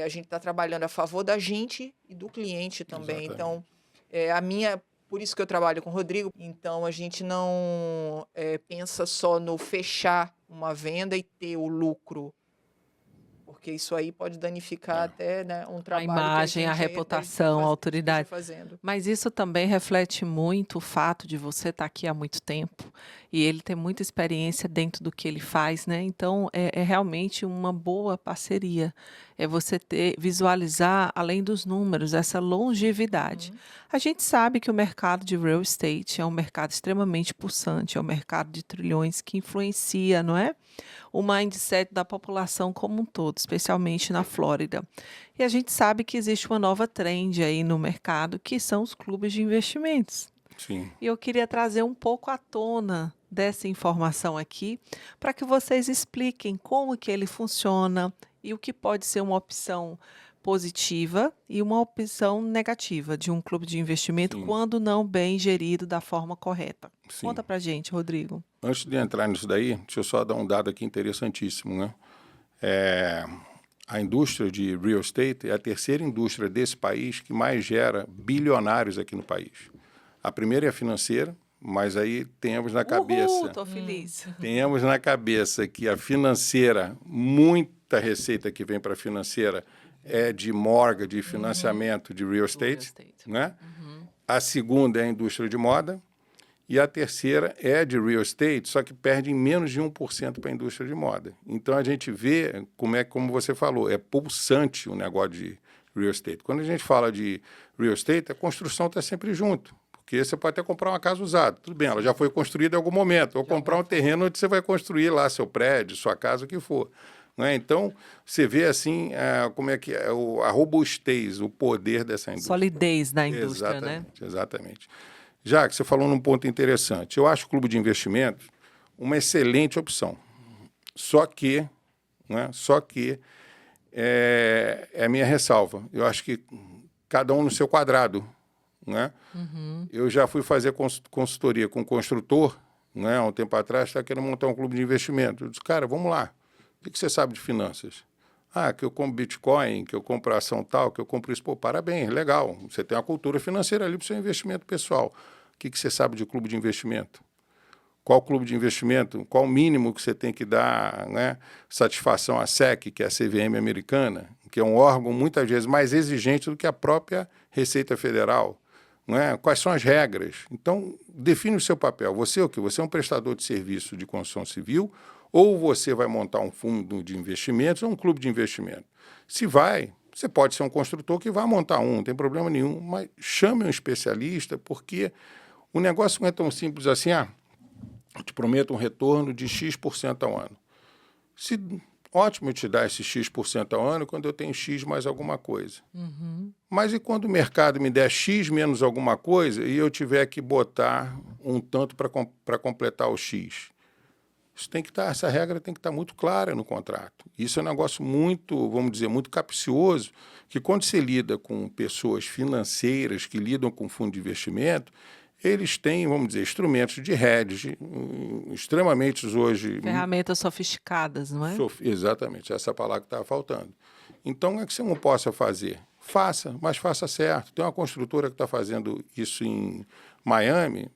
a gente está trabalhando a favor da gente e do cliente também. Exatamente. Então, por isso que eu trabalho com o Rodrigo. Então, a gente não pensa só no fechar uma venda e ter o lucro, porque isso aí pode danificar até, né, um A trabalho imagem, que a a gente reputação, a autoridade. fazendo. Mas isso também reflete muito o fato de você estar aqui há muito tempo e ele ter muita experiência dentro do que ele faz, né? Então é realmente uma boa parceria. É você visualizar, além dos números, essa longevidade. A gente sabe que o mercado de real estate é um mercado extremamente pulsante, é um mercado de trilhões que influencia, não é? O mindset da população como um todo, especialmente na Flórida. E a gente sabe que existe uma nova trend aí no mercado, que são os clubes de investimentos. Sim. E eu queria trazer um pouco à tona dessa informação aqui, para que vocês expliquem como que ele funciona e o que pode ser uma opção positiva e uma opção negativa de um clube de investimento Sim. quando não bem gerido da forma correta. Sim. Conta pra gente, Rodrigo. Antes de entrar nisso daí, deixa eu só dar um dado aqui interessantíssimo, né? A indústria de real estate é a terceira indústria desse país que mais gera bilionários aqui no país. A primeira é a financeira, mas aí temos na cabeça... Tô feliz. Temos na cabeça que a financeira, muita receita que vem para a financeira é de mortgage, de financiamento de real estate, né? A segunda é a indústria de moda e a terceira é de real estate, só que perde em menos de 1% para a indústria de moda. Então a gente vê como você falou, é pulsante o negócio de real estate. Quando a gente fala de real estate, a construção está sempre junto. Porque você pode até comprar uma casa usada. Tudo bem, ela já foi construída em algum momento. Ou De comprar alguma um terreno onde você vai construir lá seu prédio, sua casa, o que for. Né? Então, você vê assim como é que é a robustez, o poder dessa indústria. Solidez da indústria, né? Exatamente, exatamente. Já que você falou num ponto interessante, eu acho o clube de investimentos uma excelente opção. Só que, né, é a minha ressalva. Eu acho que cada um no seu quadrado. Né? Eu já fui fazer consultoria com um construtor, né, há um tempo atrás, está querendo montar um clube de investimento. Eu disse, cara, vamos lá. O que você sabe de finanças? Ah, que eu compro Bitcoin, que eu compro ação tal, que eu compro isso. Pô, parabéns, legal. Você tem uma cultura financeira ali para o seu investimento pessoal. O que você sabe de clube de investimento? Qual clube de investimento? Qual o mínimo que você tem que dar, né, satisfação à SEC, que é a CVM americana, que é um órgão muitas vezes mais exigente do que a própria Receita Federal? Né? Quais são as regras? Então, define o seu papel. Você é o quê? Você é um prestador de serviço de construção civil ou você vai montar um fundo de investimentos ou um clube de investimento? Se vai, você pode ser um construtor que vai montar um, não tem problema nenhum, mas chame um especialista, porque o negócio não é tão simples assim, eu te prometo um retorno de X% ao ano. Ótimo eu te dar esse X% ao ano quando eu tenho X mais alguma coisa. Mas e quando o mercado me der X menos alguma coisa e eu tiver que botar um tanto para completar o X? Essa regra tem que estar muito clara no contrato. Isso é um negócio muito, vamos dizer, muito capcioso, que quando se lida com pessoas financeiras que lidam com fundo de investimento, eles têm, vamos dizer, instrumentos de hedge extremamente hoje... Ferramentas sofisticadas, não é? Exatamente, essa palavra que estava faltando. Então, é que você não possa fazer. Faça, mas faça certo. Tem uma construtora que está fazendo isso em Miami,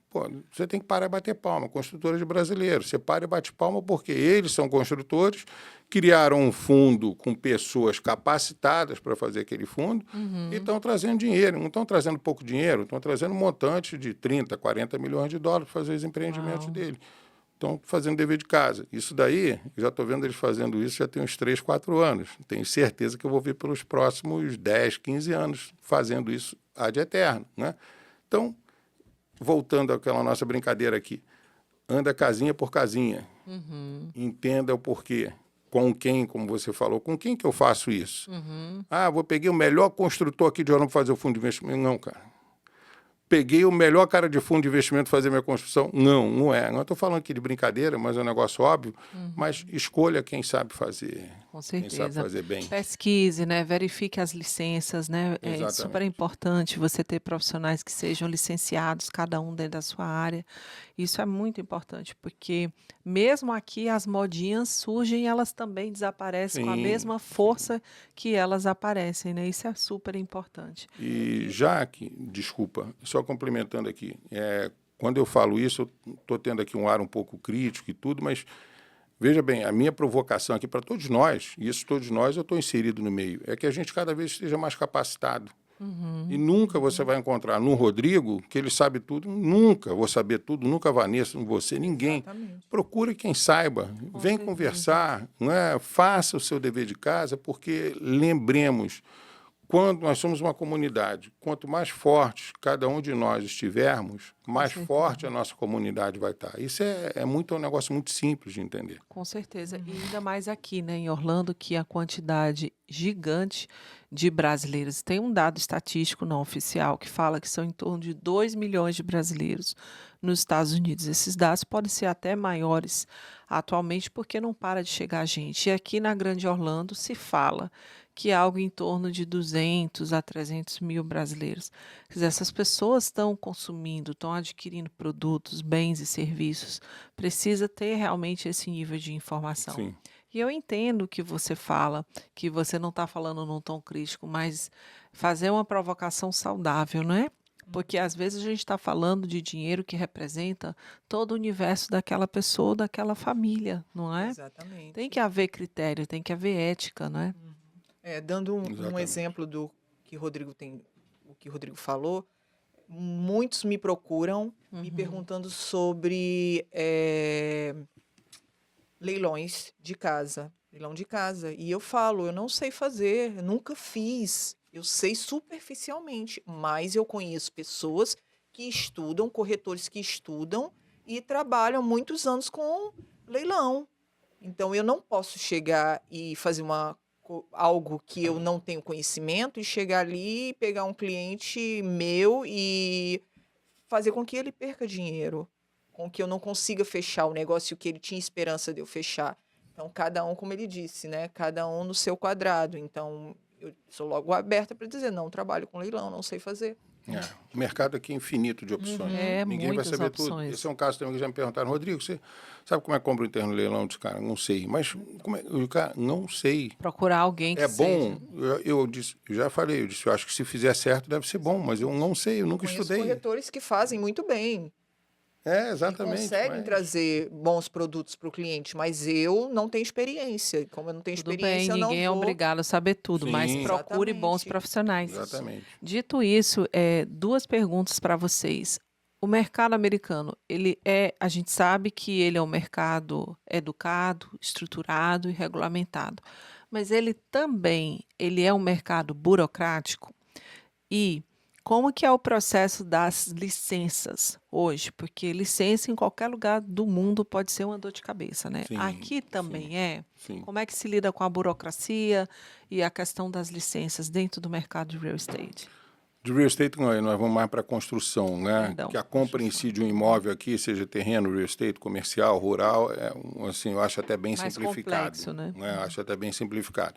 você tem que parar e bater palma. Construtora de brasileiros. Você para e bate palma porque eles são construtores, criaram um fundo com pessoas capacitadas para fazer aquele fundo e estão trazendo dinheiro. Não estão trazendo pouco dinheiro, estão trazendo um montante de 30, 40 milhões de dólares para fazer os empreendimentos dele. Estão fazendo dever de casa. Isso daí, eu já estou vendo eles fazendo isso já tem uns 3, 4 anos. Tenho certeza que eu vou ver pelos próximos 10, 15 anos fazendo isso ad eterno. Né? Então, voltando àquela nossa brincadeira aqui, anda casinha por casinha. Entenda o porquê. Com quem, como você falou, com quem que eu faço isso? Peguei o melhor construtor aqui de Orlando para fazer o fundo de investimento. Não, cara. Peguei o melhor cara de fundo de investimento para fazer minha construção. Não, não é. Não estou falando aqui de brincadeira, mas é um negócio óbvio. Mas escolha quem sabe fazer. Com certeza. Quem sabe fazer bem. Pesquise, né? Verifique as licenças, né? É Exatamente. super importante você ter profissionais que sejam licenciados, cada um dentro da sua área. Isso é muito importante, porque mesmo aqui as modinhas surgem e elas também desaparecem com a Sim, mesma força que elas aparecem, né? Isso é super importante. E Jaque, desculpa, só complementando aqui, quando eu falo isso, eu estou tendo aqui um ar um pouco crítico e tudo, mas veja bem, a minha provocação aqui para todos nós, e isso todos nós eu estou inserido no meio, é que a gente cada vez esteja mais capacitado. E nunca você vai encontrar no Rodrigo, que ele sabe tudo, nunca vou saber tudo, nunca a Vanessa, você, ninguém. Exatamente. Procure quem saiba, vem certeza. conversar, né? Faça o seu dever de casa, porque lembremos, quando nós somos uma comunidade, quanto mais fortes cada um de nós estivermos, mais certeza. forte a nossa comunidade vai estar. Isso é um negócio muito simples de entender. Com certeza. E ainda mais aqui, né, em Orlando, que a quantidade gigante de brasileiros. Tem um dado estatístico não oficial que fala que são em torno de 2 milhões de brasileiros nos Estados Unidos. Esses dados podem ser até maiores atualmente porque não para de chegar gente. E aqui na Grande Orlando se fala que é algo em torno de 200 a 300 mil brasileiros. Quer dizer, essas pessoas estão consumindo, estão adquirindo produtos, bens e serviços. Precisa ter realmente esse nível de informação. Sim. E eu entendo que você fala, que você não está falando num tom crítico, mas fazer uma provocação saudável, não é? Porque às vezes a gente está falando de dinheiro que representa todo o universo daquela pessoa, daquela família, não é? Exatamente. Tem que haver critério, tem que haver ética, não é? Dando um Exatamente. exemplo o que o Rodrigo falou, muitos me procuram me perguntando sobre leilões de casa, leilão de casa. E eu falo, eu não sei fazer, eu nunca fiz. Eu sei superficialmente, mas eu conheço pessoas que estudam, corretores que estudam e trabalham muitos anos com leilão. Então, eu não posso chegar e fazer algo que eu não tenho conhecimento e chegar ali, pegar um cliente meu e fazer com que ele perca dinheiro, com que eu não consiga fechar o negócio que ele tinha esperança de eu fechar. Então, cada um, como ele disse, né? Cada um no seu quadrado. Então, eu sou logo aberta para dizer, não trabalho com leilão, não sei fazer. É, o mercado aqui é infinito de opções. É, Ninguém vai muitas saber tudo. opções. Esse é um caso também que já me perguntaram, Rodrigo, você sabe como é que compra o interno leilão? Eu disse, cara, não sei. Mas, cara, não sei. Procurar alguém que É seja. bom, eu disse, eu já falei, eu acho que se fizer certo deve ser bom, mas eu não sei, eu nunca Conheço estudei. corretores que fazem muito bem. É, E exatamente. conseguem mas- trazer bons produtos para o cliente, mas eu não tenho experiência. Como eu não tenho Tudo bem, experiência, eu não ninguém é vou. obrigado a saber tudo, mas Sim. procure bons Exatamente. profissionais. Exatamente. Dito isso, duas perguntas para vocês. O mercado americano, a gente sabe que ele é um mercado educado, estruturado e regulamentado, mas ele é um mercado burocrático. E como que é o processo das licenças hoje? Porque licença em qualquer lugar do mundo pode ser uma dor de cabeça, né? Sim, Aqui também é. Sim. Como é que se lida com a burocracia e a questão das licenças dentro do mercado de real estate? De real estate, nós vamos mais para a construção, né? Perdão, Que a compra em si de um imóvel aqui, seja terreno, real estate, comercial, rural, assim, eu acho até bem Mais simplificado. complexo, né? Eu acho até bem simplificado.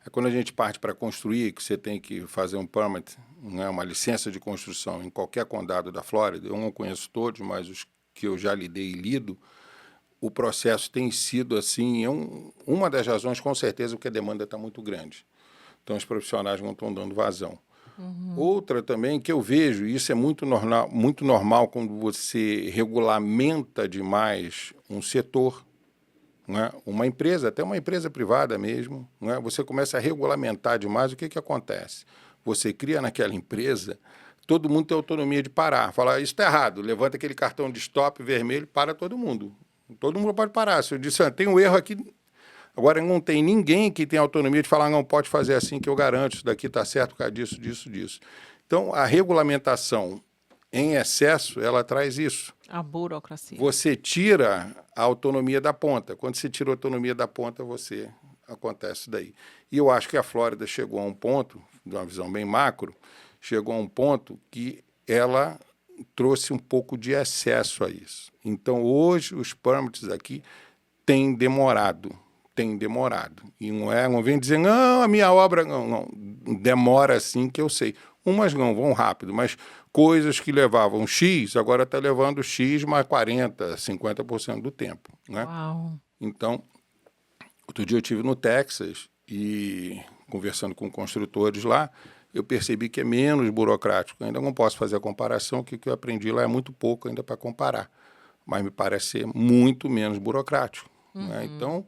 É quando a gente parte para construir, que você tem que fazer um permit, né? Uma licença de construção em qualquer condado da Flórida, eu não conheço todos, mas os que eu já lidei e lido, o processo tem sido assim, uma das razões, com certeza, porque a demanda está muito grande. Então, os profissionais não estão dando vazão. Outra também que eu vejo, e isso é muito normal quando você regulamenta demais um setor, né? Uma empresa, até uma empresa privada mesmo, né? Você começa a regulamentar demais, o que acontece? Você cria naquela empresa, todo mundo tem autonomia de parar, falar, isso está errado, levanta aquele cartão de stop vermelho, para todo mundo. Todo mundo pode parar. Se eu disser, tem um erro aqui, agora não tem ninguém que tenha autonomia de falar, não pode fazer assim que eu garanto, isso daqui está certo por causa disso, disso, disso. Então, a regulamentação em excesso, ela traz isso. A burocracia. Você tira a autonomia da ponta. Quando você tira a autonomia da ponta, acontece isso daí. E eu acho que a Flórida chegou a um ponto, de uma visão bem macro, chegou a um ponto que ela trouxe um pouco de excesso a isso. Então, hoje, os permits aqui têm demorado. E não vem dizer, não, a minha obra não. Demora assim que eu sei. Umas não vão rápido, mas coisas que levavam X, agora está levando X mais 40%, 50% do tempo. Né? Uau. Então, outro dia eu estive no Texas e conversando com construtores lá, eu percebi que é menos burocrático. Ainda não posso fazer a comparação, que o que eu aprendi lá é muito pouco ainda para comparar. Mas me parece ser muito menos burocrático. Né? Então,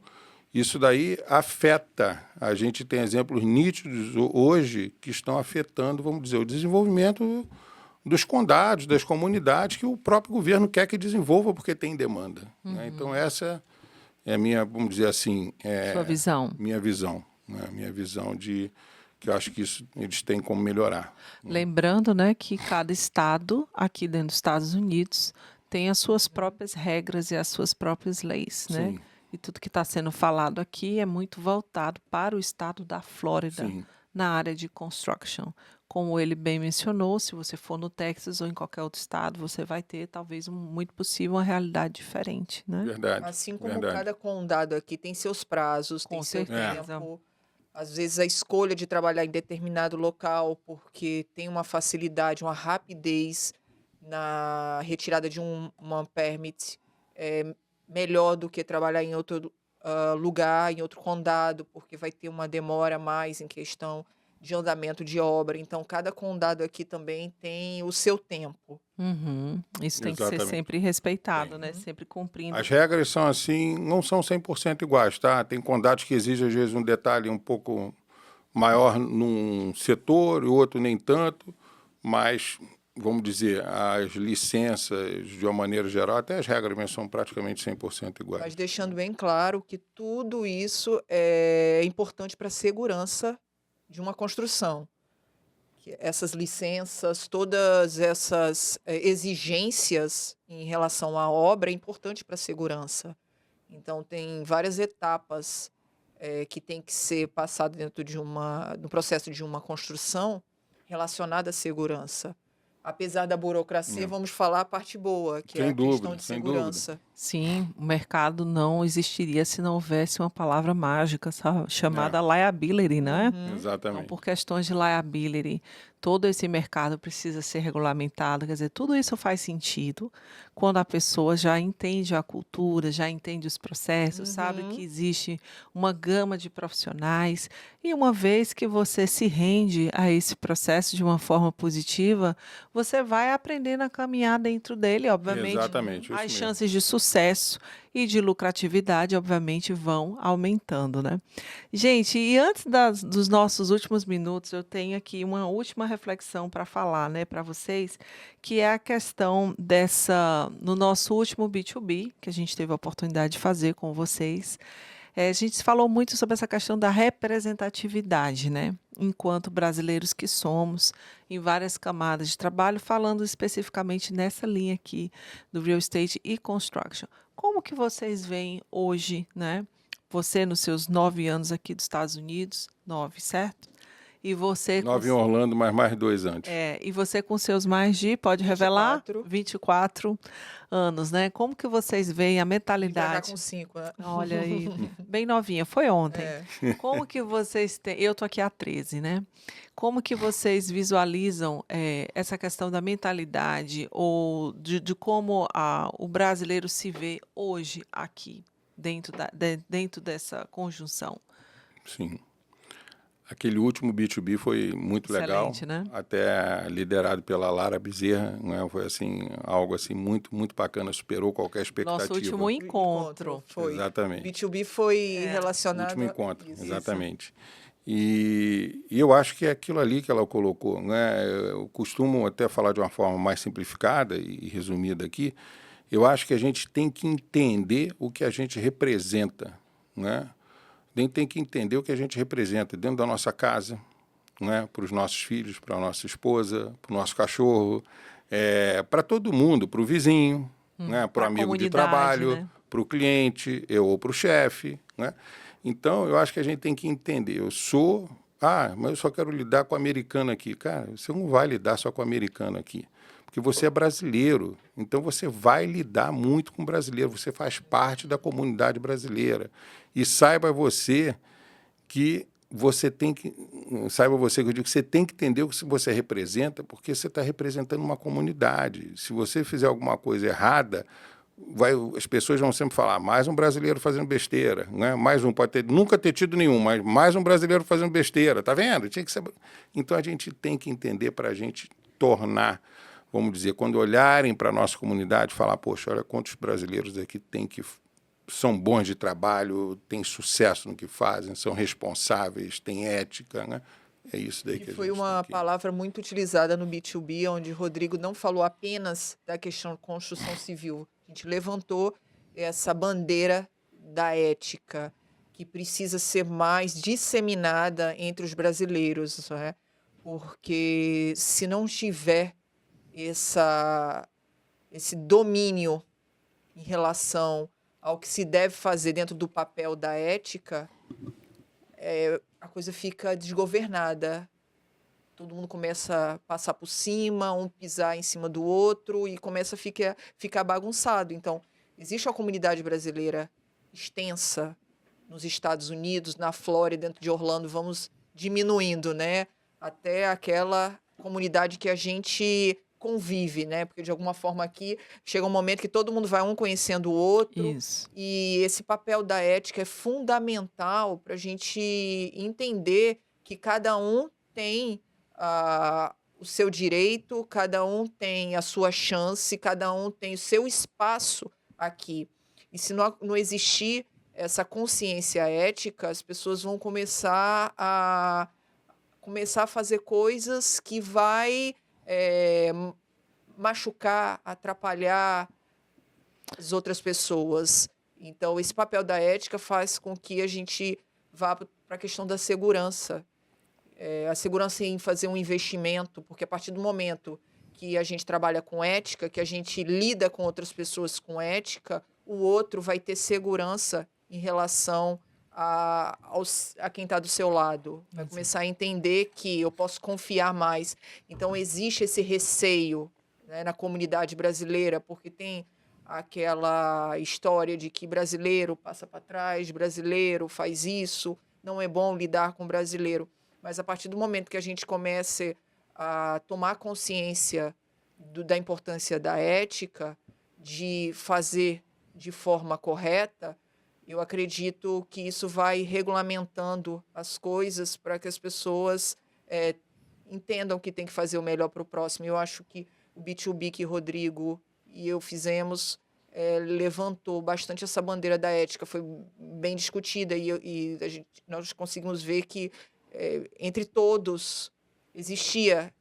isso daí afeta. A gente tem exemplos nítidos hoje que estão afetando, vamos dizer, o desenvolvimento dos condados, das comunidades, que o próprio governo quer que desenvolva porque tem demanda. Né? Então, essa é a minha, vamos dizer assim... Sua visão. Minha visão. Né? Minha visão de que eu acho que isso eles têm como melhorar. Lembrando, né, que cada estado, aqui dentro dos Estados Unidos, tem as suas próprias regras e as suas próprias leis, né? Sim. E tudo que está sendo falado aqui é muito voltado para o estado da Flórida, Sim. na área de construction. Como ele bem mencionou, se você for no Texas ou em qualquer outro estado, você vai ter, talvez, muito possível, uma realidade diferente, né? Verdade. Assim como verdade. cada condado aqui tem seus prazos, Com tem seu certeza. tempo. Às vezes a escolha de trabalhar em determinado local porque tem uma facilidade, uma rapidez na retirada de uma permit é melhor do que trabalhar em outro lugar, em outro condado, porque vai ter uma demora mais em questão de andamento de obra. Então, cada condado aqui também tem o seu tempo. Uhum. Isso tem que ser Exatamente. sempre respeitado, né? Sempre cumprindo. As regras são assim, não são 100% iguais, tá? Tem condados que exigem, às vezes, um detalhe um pouco maior num setor e outro nem tanto, mas, vamos dizer, as licenças, de uma maneira geral, até as regras mesmo são praticamente 100% iguais. Mas deixando bem claro que tudo isso é importante para a segurança de uma construção. que essas licenças, todas essas exigências em relação à obra é importante para a segurança. Então, tem várias etapas que tem que ser passado dentro no processo de uma construção relacionada à segurança. Apesar da burocracia, É. vamos falar a parte boa, que é Sem a questão dúvida, de sem dúvida. segurança. Sim, o mercado não existiria se não houvesse uma palavra mágica chamada liability, né? Então, Exatamente. por questões de liability, todo esse mercado precisa ser regulamentado. Quer dizer, tudo isso faz sentido quando a pessoa já entende a cultura, já entende os processos, sabe que existe uma gama de profissionais. E uma vez que você se rende a esse processo de uma forma positiva, você vai aprendendo a caminhar dentro dele, obviamente. Exatamente, isso As mesmo. chances de sucesso e de lucratividade, obviamente, vão aumentando, né? Gente, e antes dos nossos últimos minutos, eu tenho aqui uma última reflexão para falar, né, para vocês, que é a questão no nosso último B2B, que a gente teve a oportunidade de fazer com vocês. A gente falou muito sobre essa questão da representatividade, né? Enquanto brasileiros que somos, em várias camadas de trabalho, falando especificamente nessa linha aqui do real estate e construction. Como que vocês veem hoje, né? Você nos seus 9 anos aqui dos Estados Unidos, 9, certo? E você 9 em Orlando, mas mais 2 antes. e você com seus mais pode revelar? 24. 24 anos, né? Como que vocês veem a Vim pra cá mentalidade? com 5, né? Olha aí, bem novinha, foi ontem. É. Como que vocês têm, eu tô aqui há 13, né? Como que vocês visualizam essa questão da mentalidade ou de como o brasileiro se vê hoje aqui, dentro dessa conjunção? Sim. Aquele último B2B foi muito legal, Excelente, né? até liderado pela Lara Bezerra, né? Foi assim, algo assim muito, muito bacana, superou qualquer expectativa. Nosso último encontro. Foi. Exatamente. B2B foi relacionado Último encontro, Isso. exatamente. E eu acho que é aquilo ali que ela colocou, né? Eu costumo até falar de uma forma mais simplificada e resumida aqui. Eu acho que a gente tem que entender o que a gente representa, né? A gente tem que entender o que a gente representa dentro da nossa casa, né? Para os nossos filhos, para a nossa esposa, para o nosso cachorro, para todo mundo, para o vizinho, né? Para o pra amigo de comunidade, trabalho, né? para o cliente ou para o chefe, né? Então, eu acho que a gente tem que entender. Mas eu só quero lidar com o americano aqui. Cara, você não vai lidar só com o americano aqui, porque você é brasileiro. Então, você vai lidar muito com o brasileiro. Você faz parte da comunidade brasileira. E saiba você que eu digo que você tem que entender o que você representa, porque você está representando uma comunidade. Se você fizer alguma coisa errada, as pessoas vão sempre falar, mais um brasileiro fazendo besteira, né? Mais um, nunca ter tido nenhum, mas mais um brasileiro fazendo besteira, tá vendo? Tinha que ser... Então a gente tem que entender para a gente tornar, vamos dizer, quando olharem para a nossa comunidade, falar, poxa, olha quantos brasileiros aqui são bons de trabalho, têm sucesso no que fazem, são responsáveis, têm ética, né? É isso daí que a gente foi uma tem que... palavra muito utilizada no B2B, onde Rodrigo não falou apenas da questão de construção civil. A gente levantou essa bandeira da ética, que precisa ser mais disseminada entre os brasileiros, né? Porque se não tiver esse domínio em relação ao que se deve fazer dentro do papel da ética, a coisa fica desgovernada. Todo mundo começa a passar por cima, um pisar em cima do outro e começa a ficar bagunçado. Então, existe uma comunidade brasileira extensa nos Estados Unidos, na Flórida, dentro de Orlando, vamos diminuindo, né? Até aquela comunidade que a gente convive, né? Porque de alguma forma aqui chega um momento que todo mundo vai um conhecendo o outro. Isso. E esse papel da ética é fundamental para a gente entender que cada um tem o seu direito, cada um tem a sua chance, cada um tem o seu espaço aqui. E se não existir essa consciência ética, as pessoas vão começar a fazer coisas que vai machucar, atrapalhar as outras pessoas. Então, esse papel da ética faz com que a gente vá para a questão da segurança. a segurança em fazer um investimento, porque a partir do momento que a gente trabalha com ética, que a gente lida com outras pessoas com ética, o outro vai ter segurança em relação a quem está do seu lado. Vai começar a entender que eu posso confiar mais. Então, existe esse receio, né, na comunidade brasileira, porque tem aquela história de que brasileiro passa para trás, brasileiro faz isso, não é bom lidar com brasileiro. Mas a partir do momento que a gente comece a tomar consciência da importância da ética, de fazer de forma correta, eu acredito que isso vai regulamentando as coisas para que as pessoas entendam que tem que fazer o melhor para o próximo. Eu acho que o B2B que Rodrigo e eu fizemos levantou bastante essa bandeira da ética, foi bem discutida e nós conseguimos ver que entre todos existia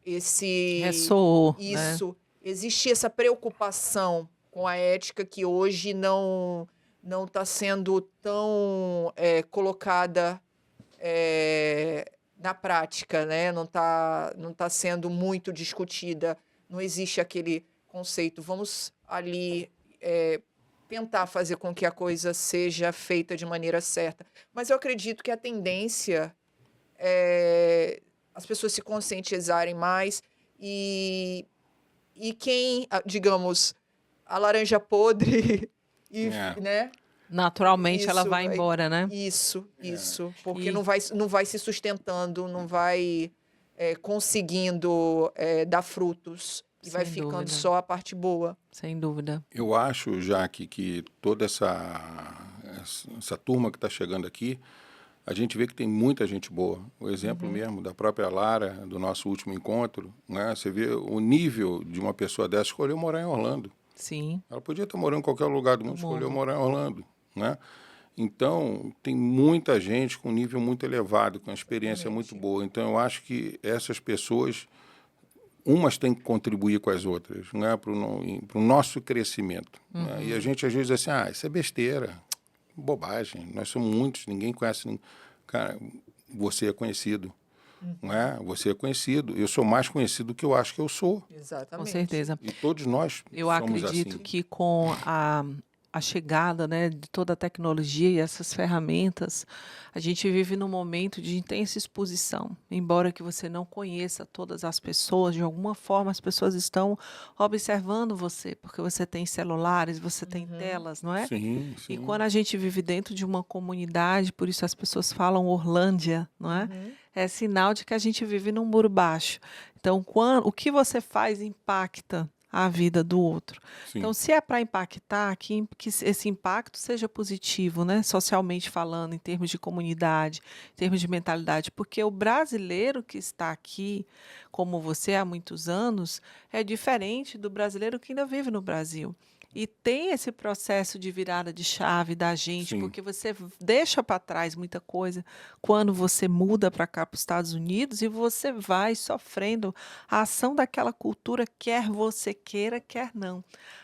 Ressoou, né? existia essa preocupação com a ética que hoje não está sendo tão colocada na prática, né? Não tá sendo muito discutida, não existe aquele conceito, vamos ali tentar fazer com que a coisa seja feita de maneira certa. Mas eu acredito que a tendência é as pessoas se conscientizarem mais e quem, digamos, a laranja podre, né? Naturalmente ela Isso, vai embora, né? Isso, porque E- não vai se sustentando, não vai conseguindo dar frutos e vai Sem ficando dúvida. só a parte boa. Sem dúvida. Eu acho, Jaque, que toda essa turma que está chegando aqui, a gente vê que tem muita gente boa. O exemplo mesmo da própria Lara, do nosso último encontro, né? Você vê o nível de uma pessoa dessa, escolheu morar em Orlando. Sim. Ela podia estar morando em qualquer lugar do mundo, escolheu morar em Orlando, né? Então, tem muita gente com nível muito elevado, com uma experiência muito boa. Então, eu acho que essas pessoas, umas têm que contribuir com as outras, né? Para o nosso crescimento. Né? E a gente, às vezes, diz assim, isso é besteira, bobagem, nós somos muitos, ninguém conhece ninguém. Cara, você é conhecido. Não é? Você é conhecido. Eu sou mais conhecido do que eu acho que eu sou. Exatamente. Com certeza. E todos nós Eu somos acredito assim. que com a chegada, né, de toda a tecnologia e essas ferramentas, a gente vive num momento de intensa exposição. Embora que você não conheça todas as pessoas, de alguma forma as pessoas estão observando você, porque você tem celulares, você tem telas, não é? Sim, E sim. quando a gente vive dentro de uma comunidade, por isso as pessoas falam Orlândia, não é? É sinal de que a gente vive num muro baixo. Então, o que você faz impacta a vida do outro. Sim. Então, se é para impactar, que esse impacto seja positivo, né? Socialmente falando, em termos de comunidade, em termos de mentalidade, porque o brasileiro que está aqui, como você há muitos anos, é diferente do brasileiro que ainda vive no Brasil. E tem esse processo de virada de chave da gente, Sim. porque você deixa para trás muita coisa quando você muda para cá, para os Estados Unidos, e você vai sofrendo a ação daquela cultura, quer você queira, quer não.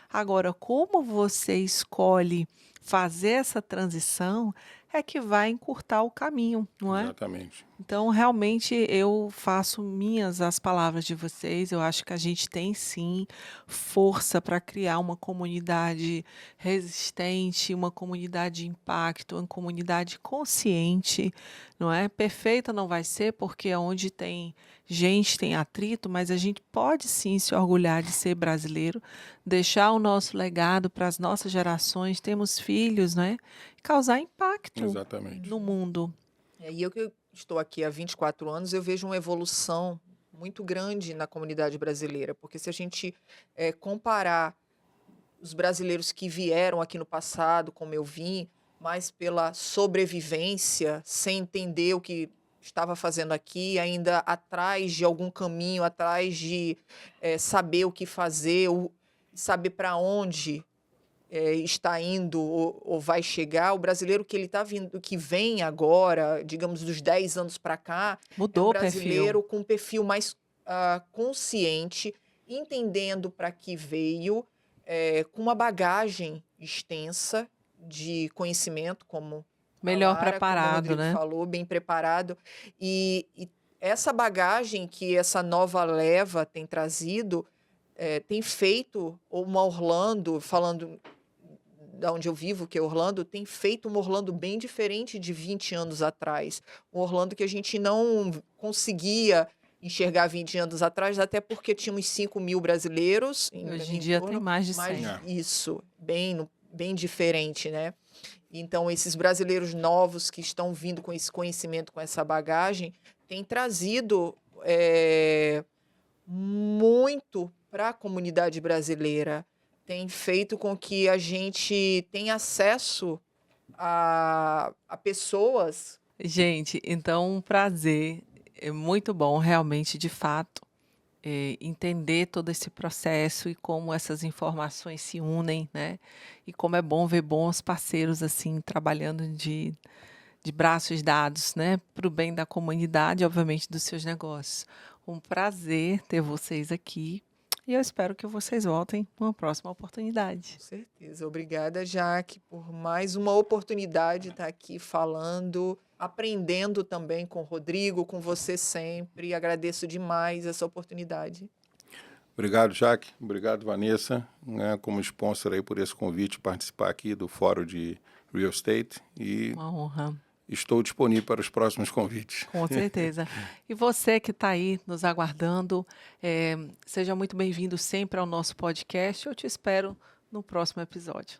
Agora, como você escolhe fazer essa transição é que vai encurtar o caminho, não é? Exatamente. Então, realmente, eu faço minhas as palavras de vocês. Eu acho que a gente tem, sim, força para criar uma comunidade resistente, uma comunidade de impacto, uma comunidade consciente, não é? Perfeita não vai ser, porque onde tem gente tem atrito, mas a gente pode, sim, se orgulhar de ser brasileiro, deixar o nosso legado para as nossas gerações, temos filhos, né? Causar impacto Exatamente. no mundo. E eu que estou aqui há 24 anos, eu vejo uma evolução muito grande na comunidade brasileira, porque se a gente comparar os brasileiros que vieram aqui no passado, como eu vim, mais pela sobrevivência, sem entender o que estava fazendo aqui, ainda atrás de algum caminho, atrás de saber o que fazer, saber para onde está indo ou vai chegar, o brasileiro que ele está vindo, que vem agora, digamos, dos 10 anos para cá, é um Mudou o perfil. brasileiro com um perfil mais consciente, entendendo para que veio, com uma bagagem extensa de conhecimento, como a Melhor Lara, como o preparado, Rodrigo né? falou, bem preparado, e essa bagagem que essa nova leva tem trazido, tem feito uma Orlando, falando da onde eu vivo, que é Orlando, tem feito uma Orlando bem diferente de 20 anos atrás. Um Orlando que a gente não conseguia enxergar 20 anos atrás, até porque tinha uns 5 mil brasileiros Hoje em em dia tem torno, mais de mas 100. É. isso, bem diferente, né? Então, esses brasileiros novos que estão vindo com esse conhecimento, com essa bagagem, têm trazido muito para a comunidade brasileira, tem feito com que a gente tenha acesso a pessoas. Gente, então um prazer, é muito bom realmente, de fato, entender todo esse processo e como essas informações se unem, né? E como é bom ver bons parceiros assim trabalhando de braços dados, né? Para o bem da comunidade, obviamente, dos seus negócios. Um prazer ter vocês aqui e eu espero que vocês voltem numa próxima oportunidade. Com certeza. Obrigada, Jaque, por mais uma oportunidade de estar aqui falando, aprendendo também com o Rodrigo, com você sempre. Agradeço demais essa oportunidade. Obrigado, Jaque. Obrigado, Vanessa, né, como sponsor aí por esse convite, participar aqui do Fórum de Real Estate. E Uma honra. estou disponível para os próximos convites. Com certeza. E você que está aí nos aguardando, seja muito bem-vindo sempre ao nosso podcast. Eu te espero no próximo episódio.